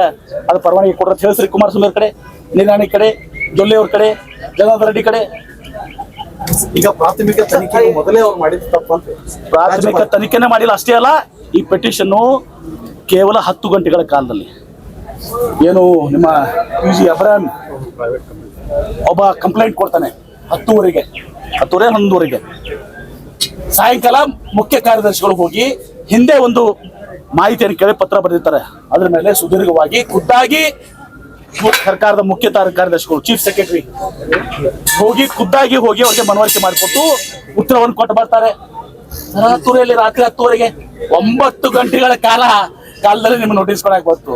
ಅದು ಪರವಾನಗಿ ಕೊಡ್ರ ಅಂತ ಹೇಳಿಸ್ರಿ ಕುಮಾರಸ್ವಾಮಿ ಅವ್ರ ಕಡೆ, ನಿರಾಣಿ ಕಡೆ, ಜೊಲ್ಲೆ ಅವ್ರ ಕಡೆ, ಜನಾರ್ದನ್ ರೆಡ್ಡಿ ಕಡೆ. ಈಗ ಪ್ರಾಥಮಿಕ ತನಿಖೆ ಮೊದಲೇ ಅವ್ರು ಮಾಡಿದ ತಪ್ಪಂತ ಪ್ರಾಥಮಿಕ ತನಿಖೆನೇ ಮಾಡಿಲ್ಲ. ಅಷ್ಟೇ ಅಲ್ಲ, ಈ ಪೆಟಿಷನ್ ಕೇವಲ 10 ಗಂಟೆಗಳ ಕಾಲದಲ್ಲಿ ಏನು ನಿಮ್ಮ PG ಅಬ್ರಾಮ್ ಒಬ್ಬ ಕಂಪ್ಲೇಂಟ್ ಕೊಡ್ತಾನೆ 10:30 11:00 ಸಾಯಂಕಾಲ ಮುಖ್ಯ ಕಾರ್ಯದರ್ಶಿಗಳು ಹೋಗಿ ಹಿಂದೆ ಒಂದು ಮಾಹಿತಿಯನ್ನು ಕೇಳಿ ಪತ್ರ ಬರೆದಿರ್ತಾರೆ. ಅದ್ರ ಮೇಲೆ ಸುದೀರ್ಘವಾಗಿ ಖುದ್ದಾಗಿ ಸರ್ಕಾರದ ಮುಖ್ಯ ಕಾರ್ಯದರ್ಶಿಗಳು, ಚೀಫ್ ಸೆಕ್ರೆಟರಿ ಹೋಗಿ ಖುದ್ದಾಗಿ ಅವ್ರಿಗೆ ಮನವರಿಕೆ ಮಾಡಿಕೊಟ್ಟು ಉತ್ತರವನ್ನು ಕೊಟ್ಟು ಬರ್ತಾರೆ. ತರಾತುರಿಯಲ್ಲಿ ರಾತ್ರಿ 10:00 9 ಗಂಟೆಗಳ ಕಾಲದಲ್ಲಿ ನಿಮ್ಗೆ ನೋಟಿಸ್ ಕೊಡಕ್ ಬಂತು.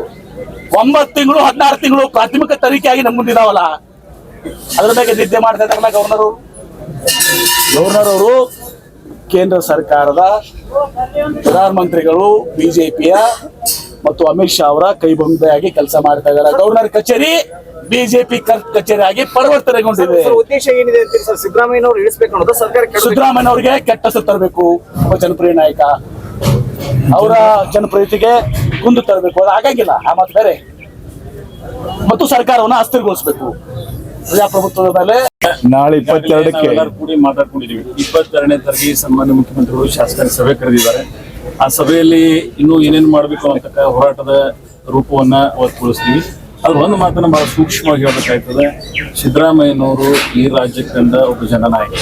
9 ತಿಂಗಳು 16 ತಿಂಗಳು ಪ್ರಾಥಮಿಕ ತನಿಖೆಯಾಗಿ ನಮ್ಮ ಮುಂದಿದಾವಲ್ಲ, ಅದ್ರ ಬಗ್ಗೆ ನಿದ್ದೆ ಮಾಡ್ತಾ ಇದ್ದಾರಲ್ಲ ಗವರ್ನರ್ ಅವರು. ಕೇಂದ್ರ ಸರ್ಕಾರದ ಪ್ರಧಾನಮಂತ್ರಿಗಳು ಬಿಜೆಪಿಯ ಮತ್ತು ಅಮಿತ್ ಶಾ ಅವರ ಕೈಬೊಂಬೆಯಾಗಿ ಕೆಲಸ ಮಾಡ್ತಾ ಇದ್ದಾರೆ. ಗವರ್ನರ್ ಕಚೇರಿ ಬಿಜೆಪಿ ಕಚೇರಿ ಆಗಿ ಪರಿವರ್ತನೆಗೊಂಡಿದೆ. ಉದ್ದೇಶ ಏನಿದೆ ಅಂತೀರಿ ಸರ್? ಸಿದ್ದರಾಮಯ್ಯನವರು ಇಳಿಸ್ಬೇಕು ಅನ್ನೋದು ಸರ್ಕಾರ. ಸಿದ್ದರಾಮಯ್ಯ ಅವರಿಗೆ ಕೆಟ್ಟ ಹೆಸರು ತರಬೇಕು, ಒಬ್ಬ ಜನಪ್ರಿಯ ನಾಯಕ, ಅವರ ಜನಪ್ರಿಯತೆಗೆ ಕುಂದು ತರಬೇಕು, ಅದು ಆಗಂಗಿಲ್ಲ, ಆ ಮಾತು ಬೇರೆ. ಮತ್ತು ಸರ್ಕಾರವನ್ನು ಅಸ್ಥಿರಗೊಳಿಸಬೇಕು. ಪ್ರಜಾಪ್ರಭುತ್ವದ ಮೇಲೆ ನಾಳೆ 22ಕ್ಕೆ ಕೂಡಿ ಮಾತಾಡ್ಕೊಂಡಿದ್ದೀವಿ. 22ನೇ ತಾರೀಕಿಗೆ ಸನ್ಮಾನ್ಯ ಮುಖ್ಯಮಂತ್ರಿಗಳು ಶಾಸಕರ ಸಭೆ ಕರೆದಿದ್ದಾರೆ. ಆ ಸಭೆಯಲ್ಲಿ ಇನ್ನೂ ಏನೇನು ಮಾಡಬೇಕು ಅಂತಕ್ಕ ಹೋರಾಟದ ರೂಪವನ್ನ ಒತ್ತುಗೊಳಿಸ್ತೀವಿ. ಅದು ಒಂದು ಮಾತನ್ನ ಬಹಳ ಸೂಕ್ಷ್ಮವಾಗಿ ಹೇಳಬೇಕಾಗ್ತದೆ. ಸಿದ್ದರಾಮಯ್ಯನವರು ಈ ರಾಜ್ಯಕ್ಕೆ ತಂದ ಒಬ್ಬ ಜನನಾಯಕ.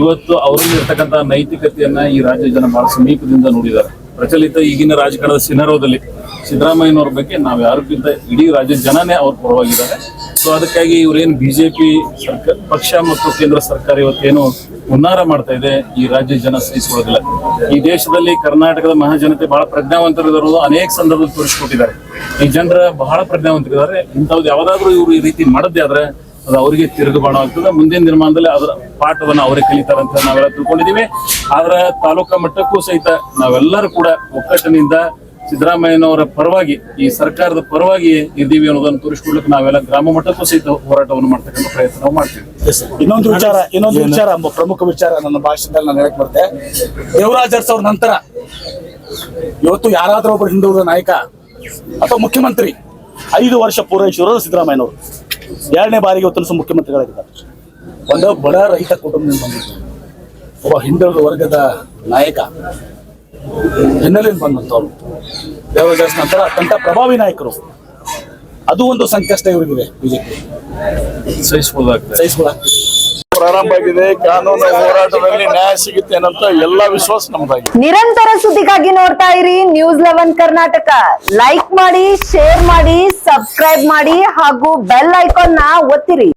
ಇವತ್ತು ಅವರಲ್ಲಿ ಇರ್ತಕ್ಕಂಥ ನೈತಿಕತೆಯನ್ನ ಈ ರಾಜ್ಯ ಜನ ಬಹಳ ಸಮೀಪದಿಂದ ನೋಡಿದ್ದಾರೆ. ಪ್ರಚಲಿತ ಈಗಿನ ರಾಜಕಾರಣದ ಸಿನಾರೋದಲ್ಲಿ ಸಿದ್ದರಾಮಯ್ಯನವ್ರ ಬಗ್ಗೆ ನಾವು ಯಾರಿಗಿಂತ ಇಡೀ ರಾಜ್ಯದ ಜನನೇ ಅವ್ರ ಪರವಾಗಿದ್ದಾರೆ. ಸೊ ಅದಕ್ಕಾಗಿ ಇವ್ರೇನು ಬಿಜೆಪಿ ಪಕ್ಷ ಮತ್ತು ಕೇಂದ್ರ ಸರ್ಕಾರ ಇವತ್ತೇನು ಹುನ್ನಾರ ಮಾಡ್ತಾ ಇದೆ, ಈ ರಾಜ್ಯ ಜನ ಸಹಿಸಿಕೊಳ್ಳೋದಿಲ್ಲ. ಈ ದೇಶದಲ್ಲಿ ಕರ್ನಾಟಕದ ಮಹಾಜನತೆ ಬಹಳ ಪ್ರಜ್ಞಾವಂತರಿರೋದು ಅನೇಕ ಸಂದರ್ಭದಲ್ಲಿ ತೋರಿಸಿಕೊಟ್ಟಿದ್ದಾರೆ. ಈ ಜನರ ಬಹಳ ಪ್ರಜ್ಞಾವಂತರಿದ್ದಾರೆ. ಇಂಥವ್ದು ಯಾವ್ದಾದ್ರು ಇವರು ಈ ರೀತಿ ಮಾಡದೇ ಆದ್ರೆ ಅದು ಅವರಿಗೆ ತಿರುಗುಬಾಣ ಆಗ್ತದೆ. ಮುಂದಿನ ನಿರ್ಮಾಣದಲ್ಲಿ ಅದರ ಪಾಠವನ್ನು ಅವರೇ ಕಲಿತಾರಂತ ನಾವೆಲ್ಲ ತಿಳ್ಕೊಂಡಿದ್ದೀವಿ. ಆದ್ರೆ ತಾಲೂಕಾ ಮಟ್ಟಕ್ಕೂ ಸಹಿತ ನಾವೆಲ್ಲರೂ ಕೂಡ ಒಕ್ಕಟ್ಟಿನಿಂದ ಸಿದ್ದರಾಮಯ್ಯನವರ ಪರವಾಗಿ, ಈ ಸರ್ಕಾರದ ಪರವಾಗಿ ಇದ್ದೀವಿ ಅನ್ನೋದನ್ನು ತೋರಿಸ್ಕೊಡ್ಲಿಕ್ಕೆ ನಾವೆಲ್ಲ ಗ್ರಾಮ ಮಟ್ಟಕ್ಕೂ ಸಹಿತ ಹೋರಾಟವನ್ನು ಮಾಡ್ತಕ್ಕಂಥ ಪ್ರಯತ್ನ ಮಾಡ್ತೀವಿ. ಇನ್ನೊಂದು ವಿಚಾರ ಪ್ರಮುಖ ವಿಚಾರ ನನ್ನ ಭಾಷಣದಲ್ಲಿ ನಾನು ಹೇಳಕ್ ಬರ್ತೇನೆ. ದೇವರಾಜ್ ಅರಸು ಅವ್ರ ನಂತರ ಇವತ್ತು ಯಾರಾದ್ರೂ ಒಬ್ಬರು ಹಿಂದುಳಿದ ನಾಯಕ ಅಥವಾ ಮುಖ್ಯಮಂತ್ರಿ 5 ವರ್ಷ ಪೂರೈಸಿರೋದು ಸಿದ್ದರಾಮಯ್ಯನವರು. 2ನೇ ಬಾರಿಗೆ ಇವತ್ತು ಮುಖ್ಯಮಂತ್ರಿಗಳಾಗಿದ್ದಾರೆ. ಒಂದು ಬಡ ರೈತ ಕುಟುಂಬದಿಂದ ಬಂದಿದ್ದು ಒಬ್ಬ ಹಿಂದುಳಿದ ವರ್ಗದ ನಾಯಕ ಹಿನ್ನೆಲೆಯಿಂದ ಬಂದಂಥವ್ರು. ದೇವರಾಜ್ ನಂತರ ಅತ್ಯಂತ ಪ್ರಭಾವಿ ನಾಯಕರು. ಅದು ಒಂದು ಸಂಕಷ್ಟ ಇವರಿಗಿದೆ. ಬಿಜೆಪಿ ಸಹಿಸ್ಬೋದಾಗ್ತದೆ. ಪ್ರಾರಂಭ ಆಗಿದೆ. ಕಾನೂನು ಹೋರಾಟದಲ್ಲಿ ನ್ಯಾಯ ಸಿಗುತ್ತೆ ಅನ್ನೋ ಎಲ್ಲಾ ವಿಶ್ವಾಸ ನಮ್ದಾಗಿದೆ. ನಿರಂತರ ಸುದ್ದಿಗಾಗಿ ನೋಡ್ತಾ ಇರಿ News11 ಕರ್ನಾಟಕ. ಲೈಕ್ ಮಾಡಿ, ಶೇರ್ ಮಾಡಿ, ಸಬ್ಸ್ಕ್ರೈಬ್ ಮಾಡಿ ಹಾಗೂ ಬೆಲ್ ಐಕಾನ್ ನ ಒತ್ತಿರಿ.